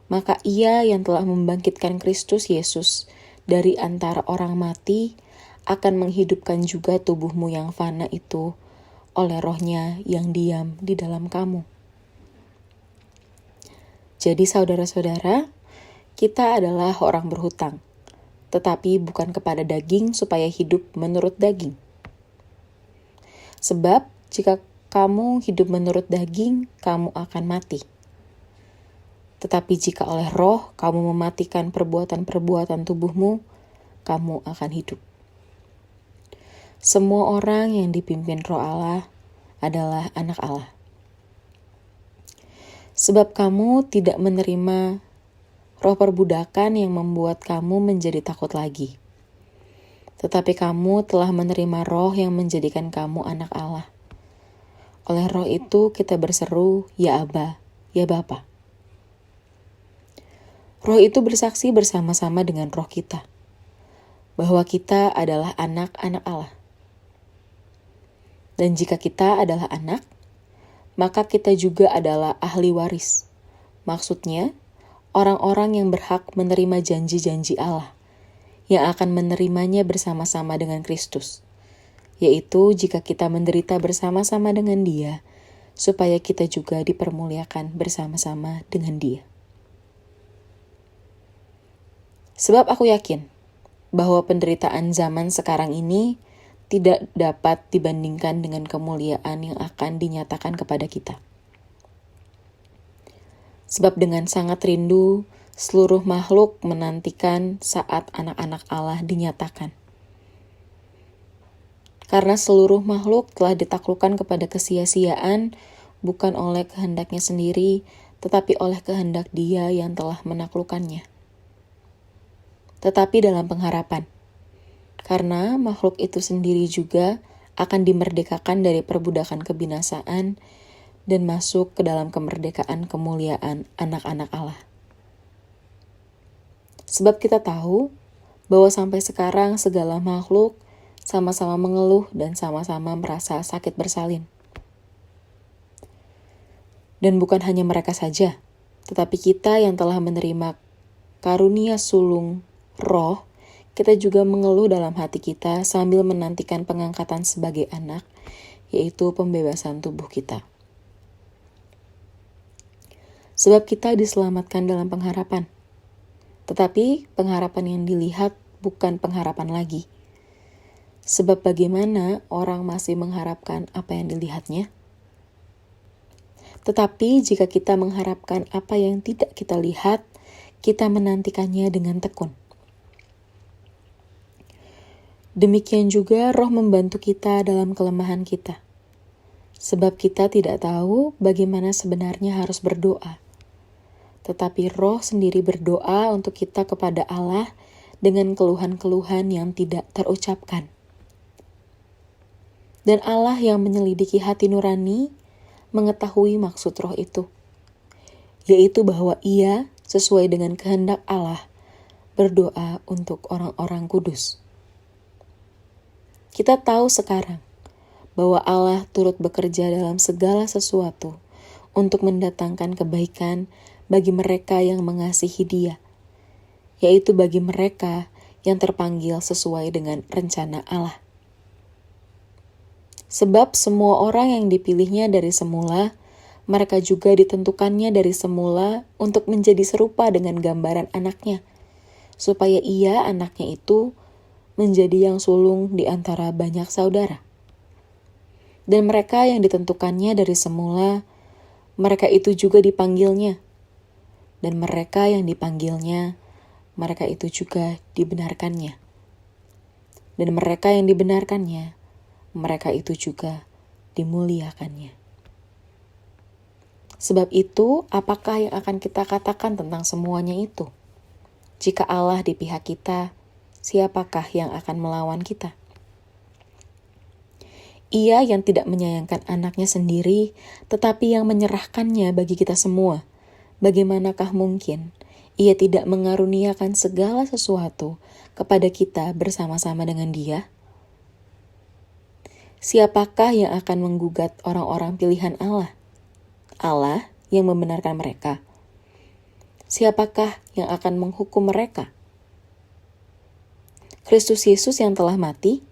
maka Ia yang telah membangkitkan Kristus Yesus dari antara orang mati akan menghidupkan juga tubuhmu yang fana itu oleh rohnya yang diam di dalam kamu. Jadi saudara-saudara, kita adalah orang berhutang, tetapi bukan kepada daging supaya hidup menurut daging. Sebab jika kamu hidup menurut daging, kamu akan mati. Tetapi jika oleh roh kamu mematikan perbuatan-perbuatan tubuhmu, kamu akan hidup. Semua orang yang dipimpin roh Allah adalah anak Allah. Sebab kamu tidak menerima roh perbudakan yang membuat kamu menjadi takut lagi. Tetapi kamu telah menerima roh yang menjadikan kamu anak Allah. Oleh roh itu kita berseru, ya Aba, ya Bapa. Roh itu bersaksi bersama-sama dengan roh kita, bahwa kita adalah anak-anak Allah. Dan jika kita adalah anak, maka kita juga adalah ahli waris. Maksudnya, orang-orang yang berhak menerima janji-janji Allah, yang akan menerimanya bersama-sama dengan Kristus, yaitu jika kita menderita bersama-sama dengan Dia, supaya kita juga dipermuliakan bersama-sama dengan Dia. Sebab aku yakin bahwa penderitaan zaman sekarang ini tidak dapat dibandingkan dengan kemuliaan yang akan dinyatakan kepada kita. Sebab dengan sangat rindu, seluruh makhluk menantikan saat anak-anak Allah dinyatakan. Karena seluruh makhluk telah ditaklukkan kepada kesia-siaan, bukan oleh kehendaknya sendiri, tetapi oleh kehendak Dia yang telah menaklukkannya. Tetapi dalam pengharapan, karena makhluk itu sendiri juga akan dimerdekakan dari perbudakan kebinasaan dan masuk ke dalam kemerdekaan kemuliaan anak-anak Allah. Sebab kita tahu bahwa sampai sekarang segala makhluk sama-sama mengeluh dan sama-sama merasa sakit bersalin. Dan bukan hanya mereka saja, tetapi kita yang telah menerima karunia sulung roh, kita juga mengeluh dalam hati kita sambil menantikan pengangkatan sebagai anak, yaitu pembebasan tubuh kita. Sebab kita diselamatkan dalam pengharapan. Tetapi pengharapan yang dilihat bukan pengharapan lagi. Sebab bagaimana orang masih mengharapkan apa yang dilihatnya? Tetapi jika kita mengharapkan apa yang tidak kita lihat, kita menantikannya dengan tekun. Demikian juga Roh membantu kita dalam kelemahan kita. Sebab kita tidak tahu bagaimana sebenarnya harus berdoa. Tetapi Roh sendiri berdoa untuk kita kepada Allah dengan keluhan-keluhan yang tidak terucapkan. Dan Allah yang menyelidiki hati nurani mengetahui maksud Roh itu, yaitu bahwa Ia sesuai dengan kehendak Allah berdoa untuk orang-orang kudus. Kita tahu sekarang bahwa Allah turut bekerja dalam segala sesuatu untuk mendatangkan kebaikan bagi mereka yang mengasihi Dia, yaitu bagi mereka yang terpanggil sesuai dengan rencana Allah. Sebab semua orang yang dipilihnya dari semula, mereka juga ditentukannya dari semula untuk menjadi serupa dengan gambaran anaknya, supaya Ia, anaknya itu, menjadi yang sulung di antara banyak saudara. Dan mereka yang ditentukannya dari semula, mereka itu juga dipanggilnya. Dan mereka yang dipanggilnya, mereka itu juga dibenarkannya. Dan mereka yang dibenarkannya, mereka itu juga dimuliakannya. Sebab itu, apakah yang akan kita katakan tentang semuanya itu? Jika Allah di pihak kita, siapakah yang akan melawan kita? Ia yang tidak menyayangkan anaknya sendiri, tetapi yang menyerahkannya bagi kita semua. Bagaimanakah mungkin Ia tidak mengaruniakan segala sesuatu kepada kita bersama-sama dengan Dia? Siapakah yang akan menggugat orang-orang pilihan Allah? Allah yang membenarkan mereka. Siapakah yang akan menghukum mereka? Kristus Yesus yang telah mati,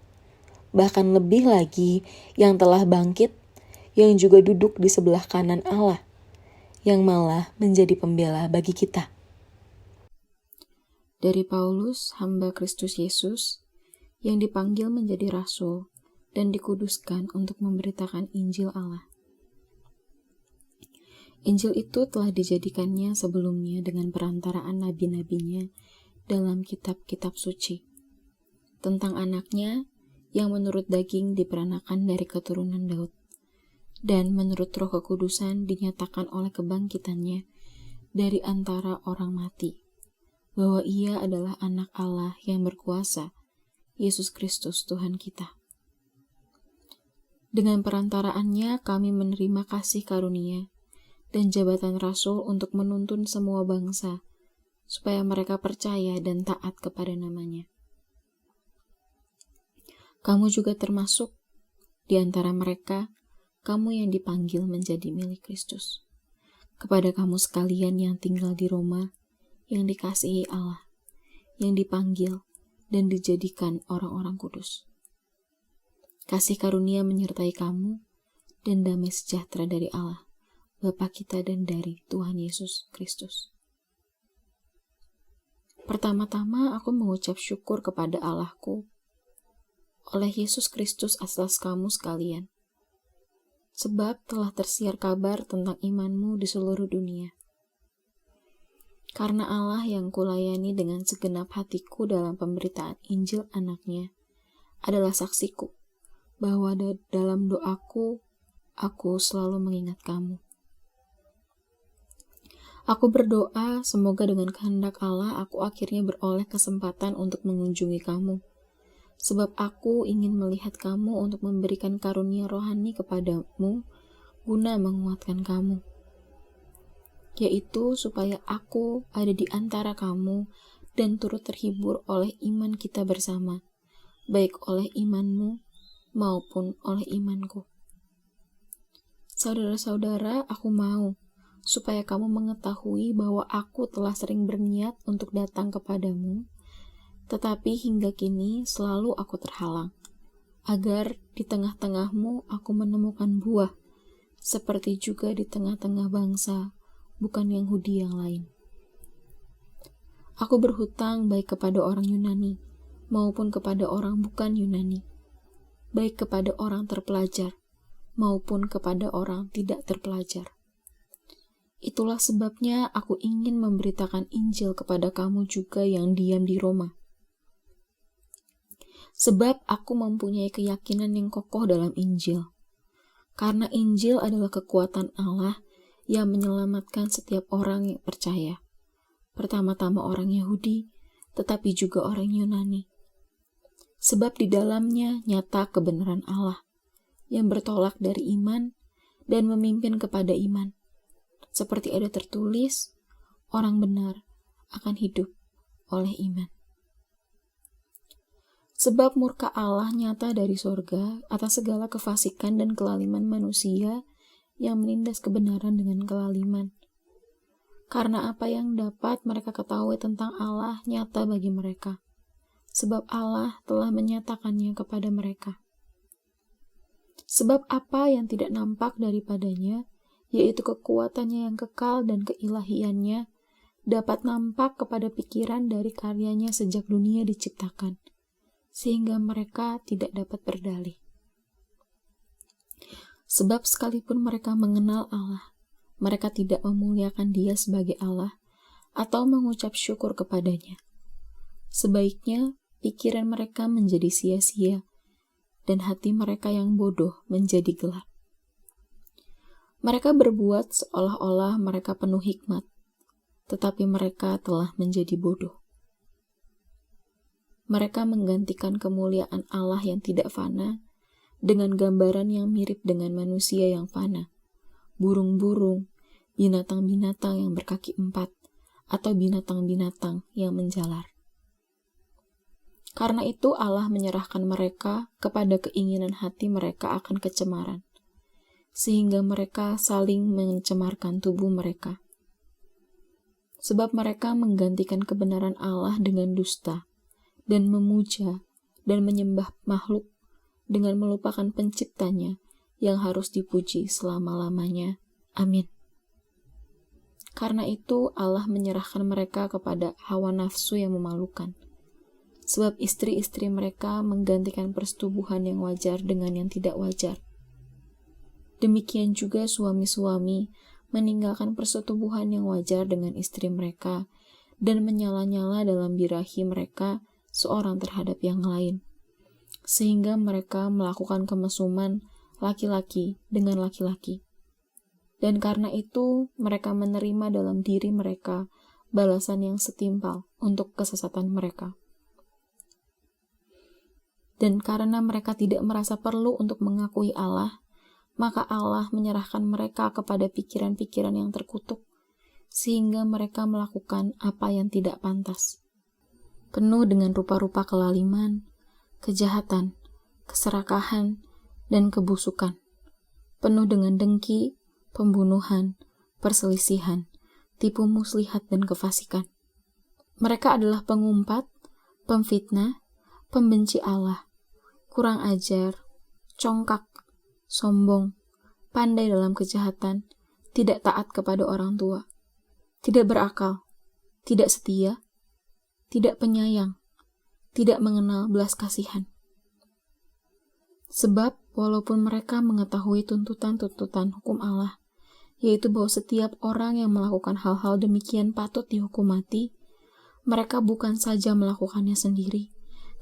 bahkan lebih lagi yang telah bangkit, yang juga duduk di sebelah kanan Allah, yang malah menjadi pembela bagi kita. Dari Paulus, hamba Kristus Yesus, yang dipanggil menjadi rasul dan dikuduskan untuk memberitakan Injil Allah. Injil itu telah dijadikannya sebelumnya dengan perantaraan nabi-nabinya dalam kitab-kitab suci, tentang anaknya yang menurut daging diperanakan dari keturunan Daud, dan menurut Roh Kekudusan dinyatakan oleh kebangkitannya dari antara orang mati, bahwa Ia adalah anak Allah yang berkuasa, Yesus Kristus Tuhan kita. Dengan perantaraannya kami menerima kasih karunia dan jabatan rasul untuk menuntun semua bangsa, supaya mereka percaya dan taat kepada namanya. Kamu juga termasuk di antara mereka, kamu yang dipanggil menjadi milik Kristus. Kepada kamu sekalian yang tinggal di Roma, yang dikasihi Allah, yang dipanggil dan dijadikan orang-orang kudus. Kasih karunia menyertai kamu dan damai sejahtera dari Allah, Bapa kita dan dari Tuhan Yesus Kristus. Pertama-tama aku mengucap syukur kepada Allahku oleh Yesus Kristus atas kamu sekalian, sebab telah tersiar kabar tentang imanmu di seluruh dunia. Karena Allah yang kulayani dengan segenap hatiku dalam pemberitaan Injil anaknya adalah saksiku, bahwa dalam doaku, aku selalu mengingat kamu. Aku berdoa semoga dengan kehendak Allah aku akhirnya beroleh kesempatan untuk mengunjungi kamu, sebab aku ingin melihat kamu untuk memberikan karunia rohani kepadamu guna menguatkan kamu, yaitu supaya aku ada di antara kamu dan turut terhibur oleh iman kita bersama, baik oleh imanmu maupun oleh imanku. Saudara-saudara, aku mau supaya kamu mengetahui bahwa aku telah sering berniat untuk datang kepadamu, tetapi hingga kini selalu aku terhalang, agar di tengah-tengahmu aku menemukan buah, seperti juga di tengah-tengah bangsa, bukan Yahudi yang lain. Aku berhutang baik kepada orang Yunani maupun kepada orang bukan Yunani, baik kepada orang terpelajar maupun kepada orang tidak terpelajar. Itulah sebabnya aku ingin memberitakan Injil kepada kamu juga yang diam di Roma. Sebab aku mempunyai keyakinan yang kokoh dalam Injil. Karena Injil adalah kekuatan Allah yang menyelamatkan setiap orang yang percaya. Pertama-tama orang Yahudi, tetapi juga orang Yunani. Sebab di dalamnya nyata kebenaran Allah yang bertolak dari iman dan memimpin kepada iman. Seperti ada tertulis, orang benar akan hidup oleh iman. Sebab murka Allah nyata dari sorga atas segala kefasikan dan kelaliman manusia yang menindas kebenaran dengan kelaliman. Karena apa yang dapat mereka ketahui tentang Allah nyata bagi mereka, sebab Allah telah menyatakannya kepada mereka. Sebab apa yang tidak nampak daripadanya, yaitu kekuatannya yang kekal dan keilahiannya, dapat nampak kepada pikiran dari karyanya sejak dunia diciptakan, sehingga mereka tidak dapat berdalih. Sebab sekalipun mereka mengenal Allah, mereka tidak memuliakan Dia sebagai Allah atau mengucap syukur kepadanya. Sebaiknya pikiran mereka menjadi sia-sia dan hati mereka yang bodoh menjadi gelap. Mereka berbuat seolah-olah mereka penuh hikmat, tetapi mereka telah menjadi bodoh. Mereka menggantikan kemuliaan Allah yang tidak fana dengan gambaran yang mirip dengan manusia yang fana, burung-burung, binatang-binatang yang berkaki 4, atau binatang-binatang yang menjalar. Karena itu Allah menyerahkan mereka kepada keinginan hati mereka akan kecemaran, sehingga mereka saling mencemarkan tubuh mereka. Sebab mereka menggantikan kebenaran Allah dengan dusta, dan memuja dan menyembah makhluk dengan melupakan penciptanya yang harus dipuji selama-lamanya. Amin. Karena itu Allah menyerahkan mereka kepada hawa nafsu yang memalukan. Sebab istri-istri mereka menggantikan persetubuhan yang wajar dengan yang tidak wajar. Demikian juga suami-suami meninggalkan persetubuhan yang wajar dengan istri mereka dan menyala-nyala dalam birahi mereka seorang terhadap yang lain. Sehingga mereka melakukan kemesuman laki-laki dengan laki-laki. Dan karena itu, mereka menerima dalam diri mereka balasan yang setimpal untuk kesesatan mereka. Dan karena mereka tidak merasa perlu untuk mengakui Allah, maka Allah menyerahkan mereka kepada pikiran-pikiran yang terkutuk, sehingga mereka melakukan apa yang tidak pantas. Penuh dengan rupa-rupa kelaliman, kejahatan, keserakahan, dan kebusukan. Penuh dengan dengki, pembunuhan, perselisihan, tipu muslihat, dan kefasikan. Mereka adalah pengumpat, pemfitnah, pembenci Allah, kurang ajar, congkak, sombong, pandai dalam kejahatan, tidak taat kepada orang tua, tidak berakal, tidak setia, tidak penyayang, tidak mengenal belas kasihan. Sebab walaupun mereka mengetahui tuntutan-tuntutan hukum Allah, yaitu bahwa setiap orang yang melakukan hal-hal demikian patut dihukum mati, mereka bukan saja melakukannya sendiri,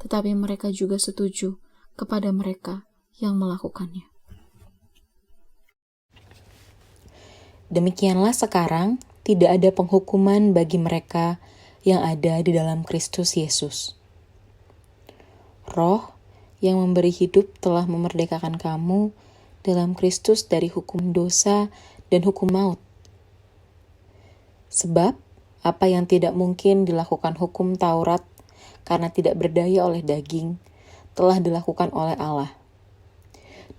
tetapi mereka juga setuju kepada mereka yang melakukannya. Demikianlah sekarang tidak ada penghukuman bagi mereka yang ada di dalam Kristus Yesus. Roh yang memberi hidup telah memerdekakan kamu dalam Kristus dari hukum dosa dan hukum maut. Sebab apa yang tidak mungkin dilakukan hukum Taurat karena tidak berdaya oleh daging, telah dilakukan oleh Allah.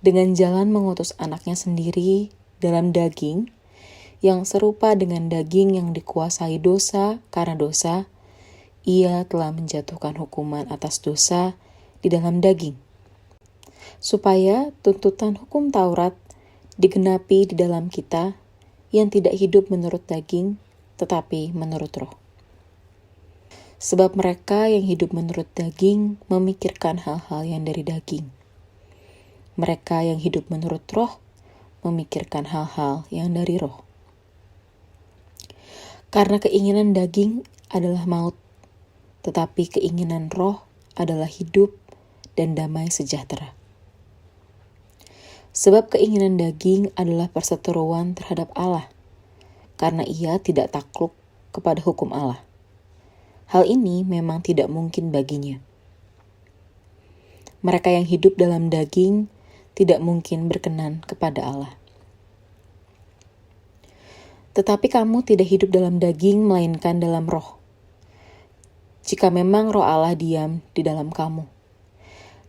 Dengan jalan mengutus anaknya sendiri dalam daging, yang serupa dengan daging yang dikuasai dosa karena dosa, ia telah menjatuhkan hukuman atas dosa di dalam daging, supaya tuntutan hukum Taurat digenapi di dalam kita, yang tidak hidup menurut daging, tetapi menurut roh. Sebab mereka yang hidup menurut daging memikirkan hal-hal yang dari daging. Mereka yang hidup menurut roh memikirkan hal-hal yang dari roh. Karena keinginan daging adalah maut, tetapi keinginan roh adalah hidup dan damai sejahtera. Sebab keinginan daging adalah perseteruan terhadap Allah, karena ia tidak takluk kepada hukum Allah. Hal ini memang tidak mungkin baginya. Mereka yang hidup dalam daging tidak mungkin berkenan kepada Allah. Tetapi kamu tidak hidup dalam daging, melainkan dalam roh. Jika memang roh Allah diam di dalam kamu.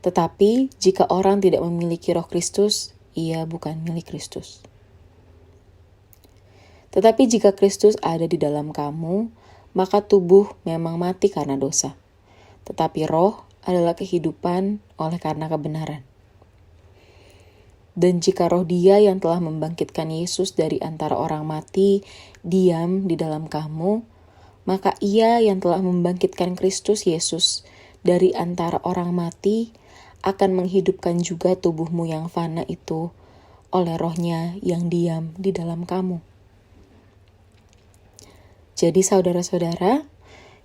Tetapi jika orang tidak memiliki roh Kristus, ia bukan milik Kristus. Tetapi jika Kristus ada di dalam kamu, maka tubuh memang mati karena dosa. Tetapi roh adalah kehidupan oleh karena kebenaran. Dan jika roh Dia yang telah membangkitkan Yesus dari antara orang mati diam di dalam kamu, maka Ia yang telah membangkitkan Kristus Yesus dari antara orang mati akan menghidupkan juga tubuhmu yang fana itu oleh roh-Nya yang diam di dalam kamu. Jadi saudara-saudara,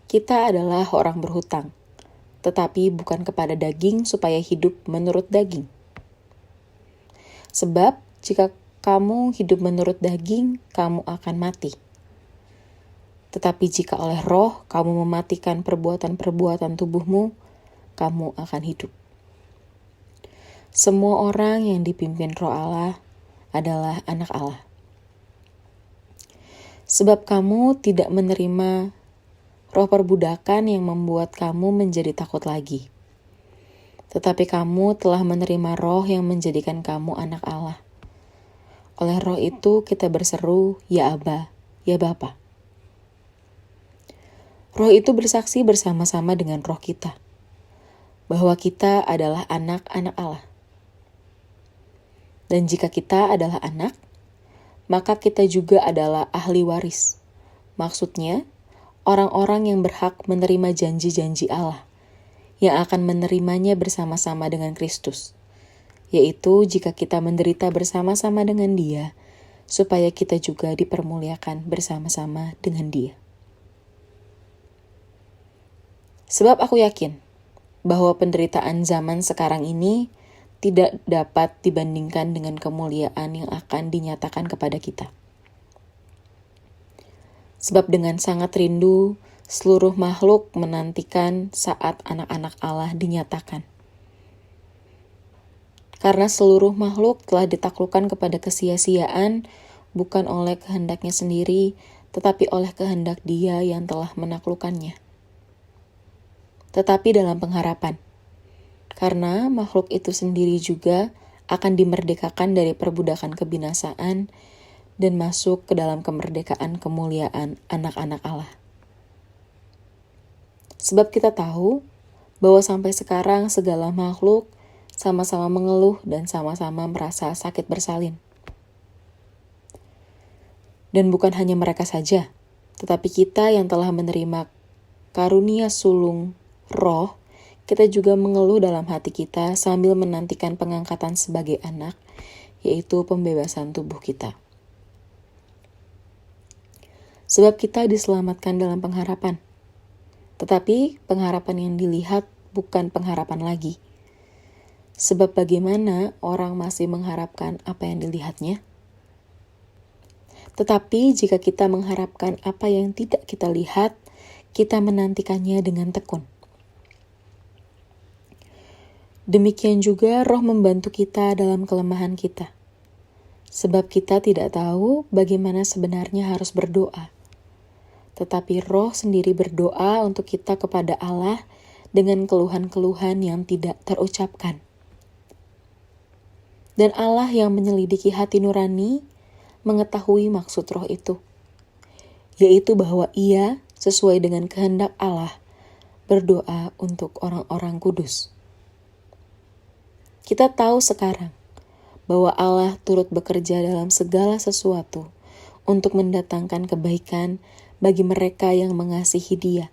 kita adalah orang berhutang, tetapi bukan kepada daging supaya hidup menurut daging. Sebab jika kamu hidup menurut daging, kamu akan mati. Tetapi jika oleh roh kamu mematikan perbuatan-perbuatan tubuhmu, kamu akan hidup. Semua orang yang dipimpin roh Allah adalah anak Allah. Sebab kamu tidak menerima roh perbudakan yang membuat kamu menjadi takut lagi. Tetapi kamu telah menerima roh yang menjadikan kamu anak Allah. Oleh roh itu kita berseru, ya Aba, ya Bapa. Roh itu bersaksi bersama-sama dengan roh kita, bahwa kita adalah anak-anak Allah. Dan jika kita adalah anak, maka kita juga adalah ahli waris. Maksudnya, orang-orang yang berhak menerima janji-janji Allah, yang akan menerimanya bersama-sama dengan Kristus, yaitu jika kita menderita bersama-sama dengan Dia, supaya kita juga dipermuliakan bersama-sama dengan Dia. Sebab aku yakin bahwa penderitaan zaman sekarang ini tidak dapat dibandingkan dengan kemuliaan yang akan dinyatakan kepada kita. Sebab dengan sangat rindu, seluruh makhluk menantikan saat anak-anak Allah dinyatakan. Karena seluruh makhluk telah ditaklukkan kepada kesia-siaan, bukan oleh kehendaknya sendiri, tetapi oleh kehendak Dia yang telah menaklukkannya. Tetapi dalam pengharapan, karena makhluk itu sendiri juga akan dimerdekakan dari perbudakan kebinasaan dan masuk ke dalam kemerdekaan kemuliaan anak-anak Allah. Sebab kita tahu bahwa sampai sekarang segala makhluk sama-sama mengeluh dan sama-sama merasa sakit bersalin. Dan bukan hanya mereka saja, tetapi kita yang telah menerima karunia sulung roh, kita juga mengeluh dalam hati kita sambil menantikan pengangkatan sebagai anak, yaitu pembebasan tubuh kita. Sebab kita diselamatkan dalam pengharapan. Tetapi pengharapan yang dilihat bukan pengharapan lagi. Sebab bagaimana orang masih mengharapkan apa yang dilihatnya? Tetapi jika kita mengharapkan apa yang tidak kita lihat, kita menantikannya dengan tekun. Demikian juga roh membantu kita dalam kelemahan kita. Sebab kita tidak tahu bagaimana sebenarnya harus berdoa. Tetapi roh sendiri berdoa untuk kita kepada Allah dengan keluhan-keluhan yang tidak terucapkan. Dan Allah yang menyelidiki hati nurani mengetahui maksud roh itu, yaitu bahwa Ia sesuai dengan kehendak Allah berdoa untuk orang-orang kudus. Kita tahu sekarang bahwa Allah turut bekerja dalam segala sesuatu untuk mendatangkan kebaikan bagi mereka yang mengasihi Dia,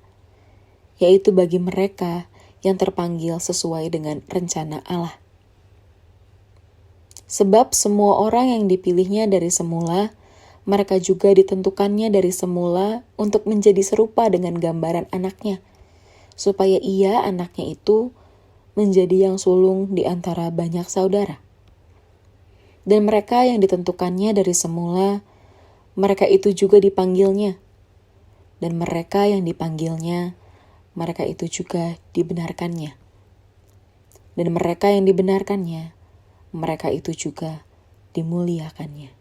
yaitu bagi mereka yang terpanggil sesuai dengan rencana Allah. Sebab semua orang yang dipilihnya dari semula, mereka juga ditentukannya dari semula untuk menjadi serupa dengan gambaran anaknya, supaya ia, anaknya itu, menjadi yang sulung di antara banyak saudara. Dan mereka yang ditentukannya dari semula, mereka itu juga dipanggilnya. Dan mereka yang dipanggilnya, mereka itu juga dibenarkannya. Dan mereka yang dibenarkannya, mereka itu juga dimuliakannya.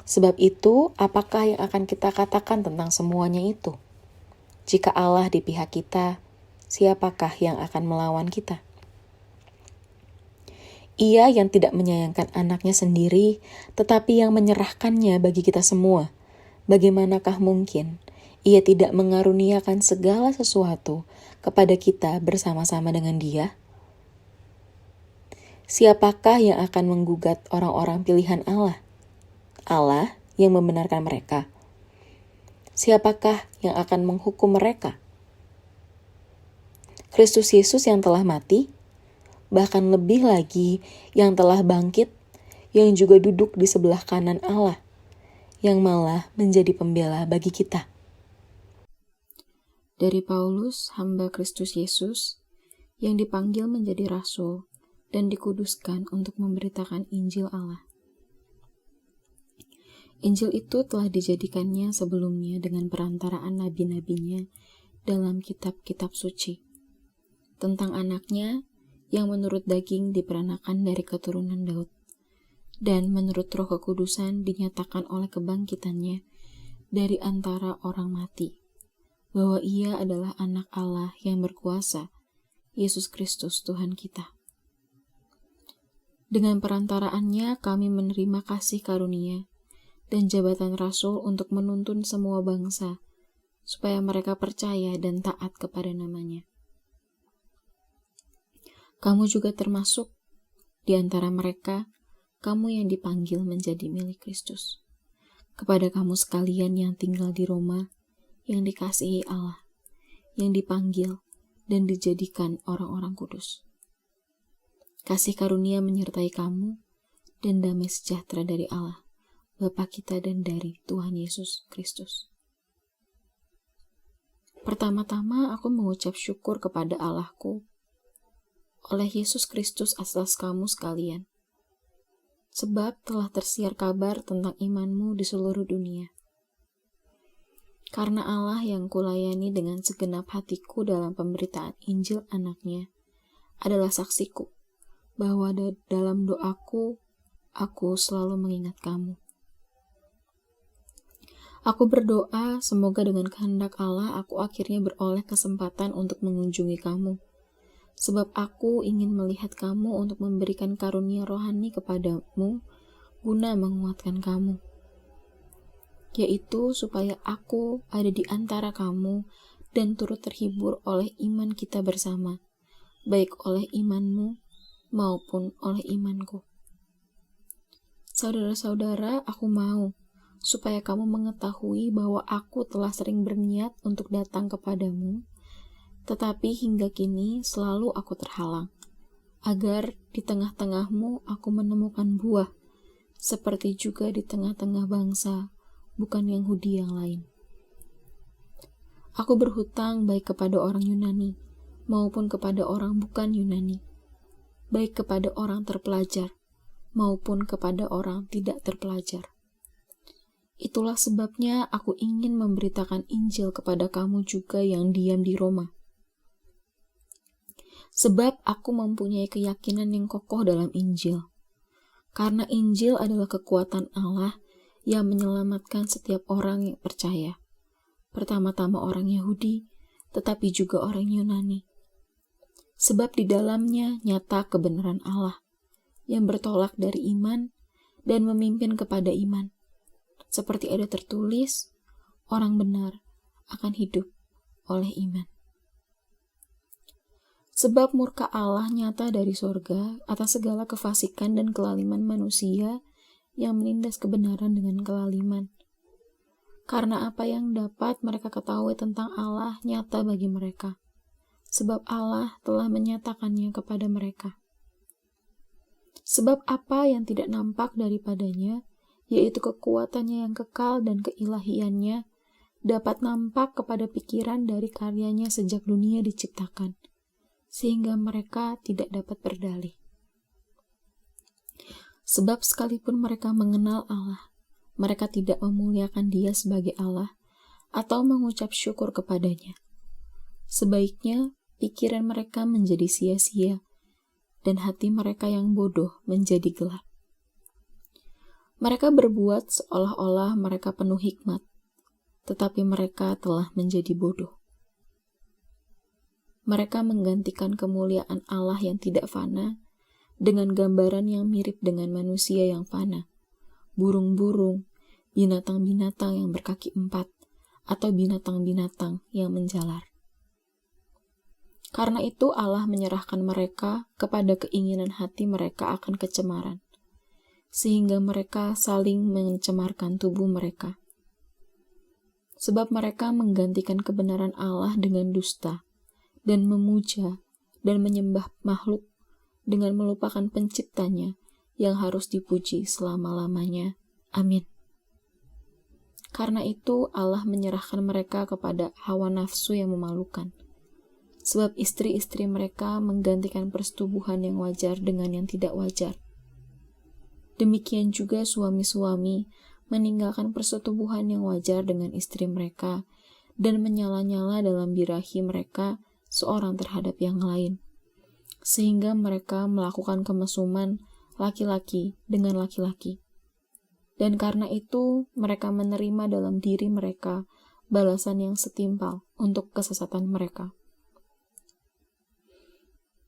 Sebab itu, apakah yang akan kita katakan tentang semuanya itu? Jika Allah di pihak kita, siapakah yang akan melawan kita? Ia yang tidak menyayangkan anaknya sendiri, tetapi yang menyerahkannya bagi kita semua. Bagaimanakah mungkin ia tidak mengaruniakan segala sesuatu kepada kita bersama-sama dengan Dia? Siapakah yang akan menggugat orang-orang pilihan Allah? Allah yang membenarkan mereka. Siapakah yang akan menghukum mereka? Kristus Yesus yang telah mati, bahkan lebih lagi yang telah bangkit, yang juga duduk di sebelah kanan Allah, yang malah menjadi pembela bagi kita. Dari Paulus, hamba Kristus Yesus, yang dipanggil menjadi rasul dan dikuduskan untuk memberitakan Injil Allah. Injil itu telah dijadikannya sebelumnya dengan perantaraan nabi-nabinya dalam kitab-kitab suci, tentang anaknya yang menurut daging diperanakan dari keturunan Daud, dan menurut Roh Kekudusan dinyatakan oleh kebangkitannya dari antara orang mati, bahwa ia adalah anak Allah yang berkuasa, Yesus Kristus Tuhan kita. Dengan perantaraannya kami menerima kasih karunia dan jabatan rasul untuk menuntun semua bangsa, supaya mereka percaya dan taat kepada namanya. Kamu juga termasuk di antara mereka, kamu yang dipanggil menjadi milik Kristus. Kepada kamu sekalian yang tinggal di Roma, yang dikasihi Allah, yang dipanggil dan dijadikan orang-orang kudus. Kasih karunia menyertai kamu dan damai sejahtera dari Allah, Bapa kita dan dari Tuhan Yesus Kristus. Pertama-tama aku mengucap syukur kepada Allahku oleh Yesus Kristus atas kamu sekalian, sebab telah tersiar kabar tentang imanmu di seluruh dunia. Karena Allah yang kulayani dengan segenap hatiku dalam pemberitaan Injil anaknya adalah saksiku, bahwa dalam doaku, aku selalu mengingat kamu. Aku berdoa semoga dengan kehendak Allah aku akhirnya beroleh kesempatan untuk mengunjungi kamu, sebab aku ingin melihat kamu untuk memberikan karunia rohani kepadamu guna menguatkan kamu, yaitu supaya aku ada di antara kamu dan turut terhibur oleh iman kita bersama, baik oleh imanmu maupun oleh imanku. Saudara-saudara, aku mau supaya kamu mengetahui bahwa aku telah sering berniat untuk datang kepadamu, tetapi hingga kini selalu aku terhalang, agar di tengah-tengahmu aku menemukan buah, seperti juga di tengah-tengah bangsa, bukan Yahudi yang lain. Aku berhutang baik kepada orang Yunani, maupun kepada orang bukan Yunani, baik kepada orang terpelajar maupun kepada orang tidak terpelajar. Itulah sebabnya aku ingin memberitakan Injil kepada kamu juga yang diam di Roma. Sebab aku mempunyai keyakinan yang kokoh dalam Injil. Karena Injil adalah kekuatan Allah yang menyelamatkan setiap orang yang percaya. Pertama-tama orang Yahudi, tetapi juga orang Yunani. Sebab di dalamnya nyata kebenaran Allah yang bertolak dari iman dan memimpin kepada iman. Seperti ada tertulis, orang benar akan hidup oleh iman. Sebab murka Allah nyata dari sorga atas segala kefasikan dan kelaliman manusia yang menindas kebenaran dengan kelaliman. Karena apa yang dapat mereka ketahui tentang Allah nyata bagi mereka, sebab Allah telah menyatakannya kepada mereka. Sebab apa yang tidak nampak daripadanya, yaitu kekuatannya yang kekal dan keilahiannya, dapat nampak kepada pikiran dari karyanya sejak dunia diciptakan, sehingga mereka tidak dapat berdalih. Sebab sekalipun mereka mengenal Allah, mereka tidak memuliakan Dia sebagai Allah atau mengucap syukur kepadanya. Sebaiknya pikiran mereka menjadi sia-sia dan hati mereka yang bodoh menjadi gelap. Mereka berbuat seolah-olah mereka penuh hikmat, tetapi mereka telah menjadi bodoh. Mereka menggantikan kemuliaan Allah yang tidak fana dengan gambaran yang mirip dengan manusia yang fana, burung-burung, binatang-binatang yang berkaki 4, atau binatang-binatang yang menjalar. Karena itu Allah menyerahkan mereka kepada keinginan hati mereka akan kecemaran, sehingga mereka saling mencemarkan tubuh mereka. Sebab mereka menggantikan kebenaran Allah dengan dusta, dan memuja dan menyembah makhluk dengan melupakan penciptanya yang harus dipuji selama-lamanya. Amin. Karena itu Allah menyerahkan mereka kepada hawa nafsu yang memalukan. Sebab istri-istri mereka menggantikan persetubuhan yang wajar dengan yang tidak wajar. Demikian juga suami-suami meninggalkan persetubuhan yang wajar dengan istri mereka dan menyala-nyala dalam birahi mereka seorang terhadap yang lain, sehingga mereka melakukan kemesuman laki-laki dengan laki-laki. Dan karena itu mereka menerima dalam diri mereka balasan yang setimpal untuk kesesatan mereka.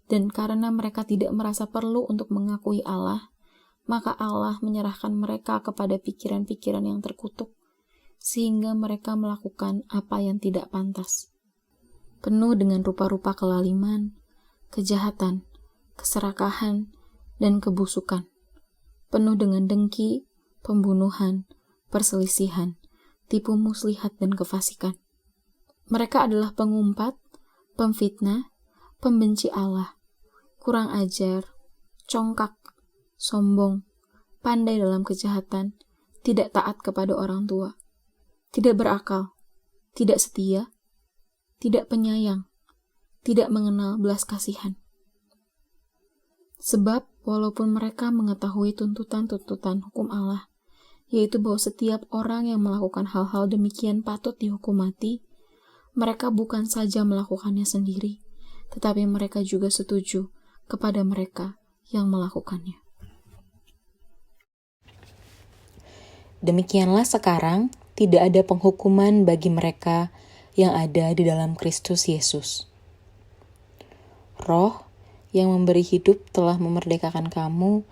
Dan karena mereka tidak merasa perlu untuk mengakui Allah, maka Allah menyerahkan mereka kepada pikiran-pikiran yang terkutuk, sehingga mereka melakukan apa yang tidak pantas. Penuh dengan rupa-rupa kelaliman, kejahatan, keserakahan, dan kebusukan. Penuh dengan dengki, pembunuhan, perselisihan, tipu muslihat, dan kefasikan. Mereka adalah pengumpat, pemfitnah, pembenci Allah, kurang ajar, congkak, sombong, pandai dalam kejahatan, tidak taat kepada orang tua, tidak berakal, tidak setia, tidak penyayang, tidak mengenal belas kasihan. Sebab walaupun mereka mengetahui tuntutan-tuntutan hukum Allah, yaitu bahwa setiap orang yang melakukan hal-hal demikian patut dihukum mati, mereka bukan saja melakukannya sendiri, tetapi mereka juga setuju kepada mereka yang melakukannya. Demikianlah sekarang tidak ada penghukuman bagi mereka yang ada di dalam Kristus Yesus. Roh yang memberi hidup telah memerdekakan kamu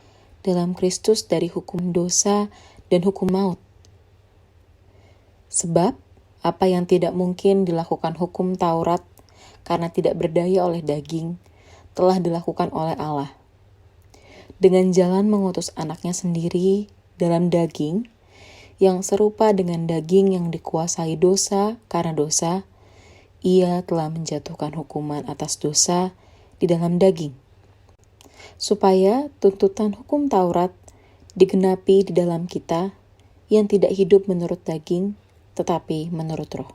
dalam Kristus dari hukum dosa dan hukum maut. Sebab apa yang tidak mungkin dilakukan hukum Taurat karena tidak berdaya oleh daging, telah dilakukan oleh Allah. Dengan jalan mengutus anaknya sendiri dalam daging, yang serupa dengan daging yang dikuasai dosa karena dosa, ia telah menjatuhkan hukuman atas dosa di dalam daging, supaya tuntutan hukum Taurat digenapi di dalam kita yang tidak hidup menurut daging, tetapi menurut roh.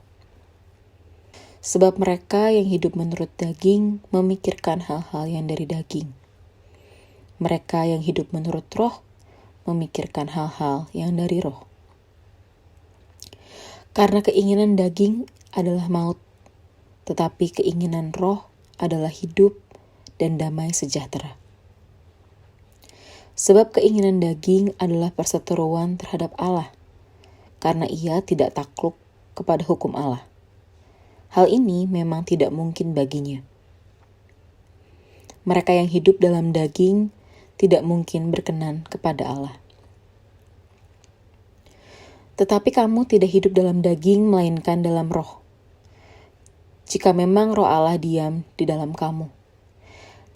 Sebab mereka yang hidup menurut daging memikirkan hal-hal yang dari daging. Mereka yang hidup menurut roh memikirkan hal-hal yang dari roh. Karena keinginan daging adalah maut, tetapi keinginan roh adalah hidup dan damai sejahtera. Sebab keinginan daging adalah perseteruan terhadap Allah, karena ia tidak takluk kepada hukum Allah. Hal ini memang tidak mungkin baginya. Mereka yang hidup dalam daging tidak mungkin berkenan kepada Allah. Tetapi kamu tidak hidup dalam daging, melainkan dalam roh. Jika memang roh Allah diam di dalam kamu.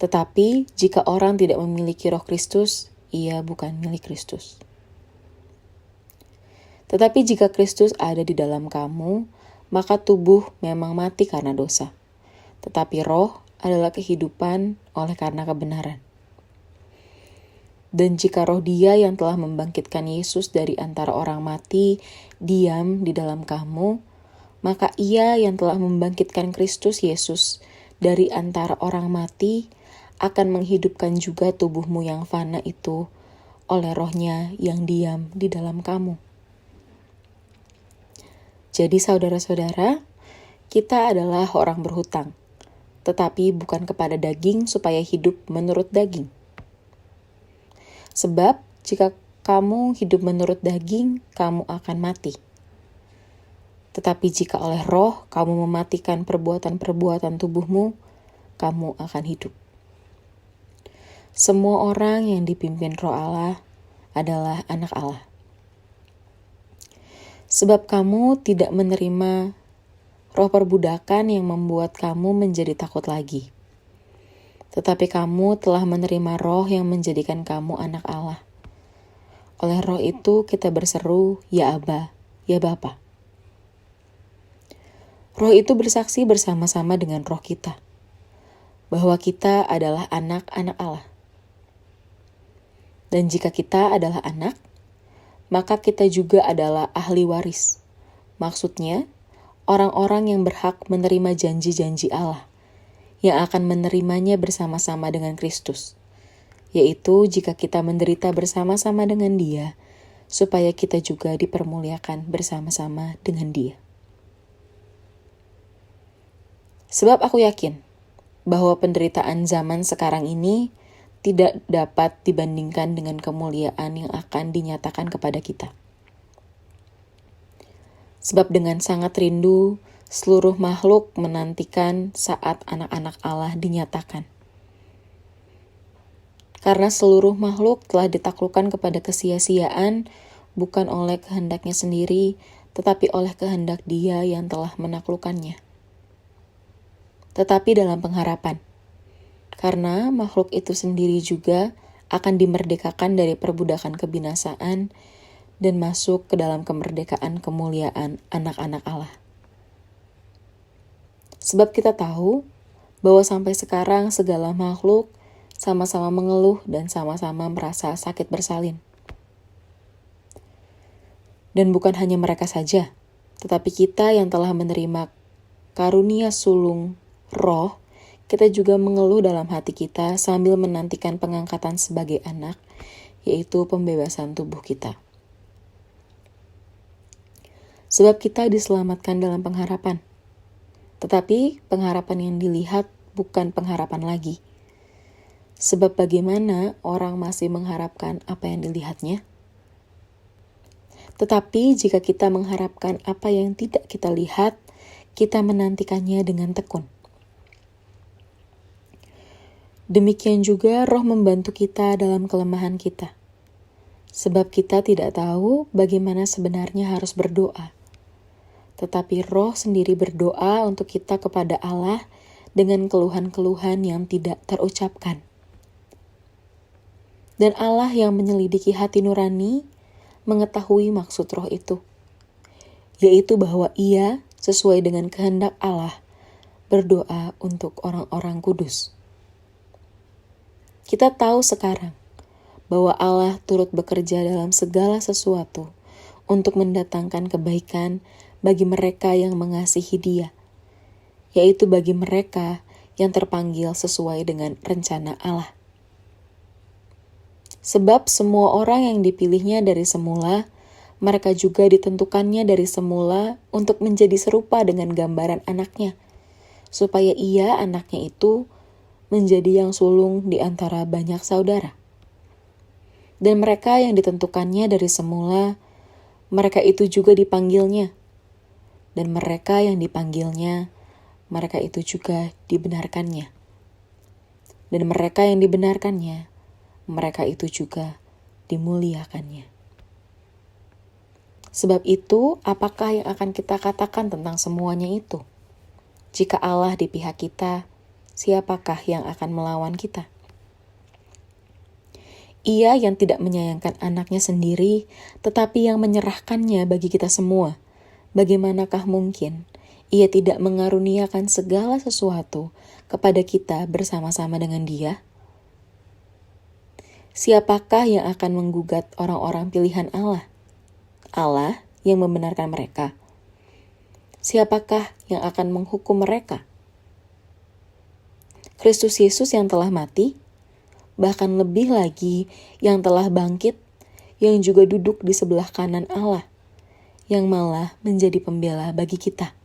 Tetapi jika orang tidak memiliki roh Kristus, ia bukan milik Kristus. Tetapi jika Kristus ada di dalam kamu, maka tubuh memang mati karena dosa. Tetapi roh adalah kehidupan oleh karena kebenaran. Dan jika roh Dia yang telah membangkitkan Yesus dari antara orang mati diam di dalam kamu, maka Ia yang telah membangkitkan Kristus Yesus dari antara orang mati akan menghidupkan juga tubuhmu yang fana itu oleh rohnya yang diam di dalam kamu. Jadi saudara-saudara, kita adalah orang berhutang, tetapi bukan kepada daging supaya hidup menurut daging. Sebab jika kamu hidup menurut daging, kamu akan mati. Tetapi jika oleh roh kamu mematikan perbuatan-perbuatan tubuhmu, kamu akan hidup. Semua orang yang dipimpin roh Allah adalah anak Allah. Sebab kamu tidak menerima roh perbudakan yang membuat kamu menjadi takut lagi. Tetapi kamu telah menerima roh yang menjadikan kamu anak Allah. Oleh roh itu kita berseru, ya Aba, ya Bapa. Roh itu bersaksi bersama-sama dengan roh kita, bahwa kita adalah anak-anak Allah. Dan jika kita adalah anak, maka kita juga adalah ahli waris. Maksudnya, orang-orang yang berhak menerima janji-janji Allah, yang akan menerimanya bersama-sama dengan Kristus, yaitu jika kita menderita bersama-sama dengan Dia, supaya kita juga dipermuliakan bersama-sama dengan Dia. Sebab aku yakin bahwa penderitaan zaman sekarang ini tidak dapat dibandingkan dengan kemuliaan yang akan dinyatakan kepada kita. Sebab dengan sangat rindu, seluruh makhluk menantikan saat anak-anak Allah dinyatakan. Karena seluruh makhluk telah ditaklukkan kepada kesia-siaan, bukan oleh kehendaknya sendiri, tetapi oleh kehendak Dia yang telah menaklukkannya. Tetapi dalam pengharapan, karena makhluk itu sendiri juga akan dimerdekakan dari perbudakan kebinasaan dan masuk ke dalam kemerdekaan kemuliaan anak-anak Allah. Sebab kita tahu bahwa sampai sekarang segala makhluk sama-sama mengeluh dan sama-sama merasa sakit bersalin. Dan bukan hanya mereka saja, tetapi kita yang telah menerima karunia sulung roh, kita juga mengeluh dalam hati kita sambil menantikan pengangkatan sebagai anak, yaitu pembebasan tubuh kita. Sebab kita diselamatkan dalam pengharapan. Tetapi pengharapan yang dilihat bukan pengharapan lagi. Sebab bagaimana orang masih mengharapkan apa yang dilihatnya? Tetapi jika kita mengharapkan apa yang tidak kita lihat, kita menantikannya dengan tekun. Demikian juga roh membantu kita dalam kelemahan kita. Sebab kita tidak tahu bagaimana sebenarnya harus berdoa. Tetapi roh sendiri berdoa untuk kita kepada Allah dengan keluhan-keluhan yang tidak terucapkan. Dan Allah yang menyelidiki hati nurani mengetahui maksud roh itu, yaitu bahwa Ia sesuai dengan kehendak Allah berdoa untuk orang-orang kudus. Kita tahu sekarang bahwa Allah turut bekerja dalam segala sesuatu untuk mendatangkan kebaikan bagi mereka yang mengasihi Dia, yaitu bagi mereka yang terpanggil sesuai dengan rencana Allah. Sebab semua orang yang dipilihnya dari semula, mereka juga ditentukannya dari semula untuk menjadi serupa dengan gambaran anaknya, supaya Ia, anaknya itu, menjadi yang sulung di antara banyak saudara. Dan mereka yang ditentukannya dari semula, mereka itu juga dipanggilnya. Dan mereka yang dipanggilnya, mereka itu juga dibenarkannya. Dan mereka yang dibenarkannya, mereka itu juga dimuliakannya. Sebab itu, apakah yang akan kita katakan tentang semuanya itu? Jika Allah di pihak kita, siapakah yang akan melawan kita? Ia yang tidak menyayangkan anaknya sendiri, tetapi yang menyerahkannya bagi kita semua. Bagaimanakah mungkin ia tidak mengaruniakan segala sesuatu kepada kita bersama-sama dengan Dia? Siapakah yang akan menggugat orang-orang pilihan Allah? Allah yang membenarkan mereka. Siapakah yang akan menghukum mereka? Kristus Yesus yang telah mati, bahkan lebih lagi yang telah bangkit, yang juga duduk di sebelah kanan Allah, yang malah menjadi pembela bagi kita.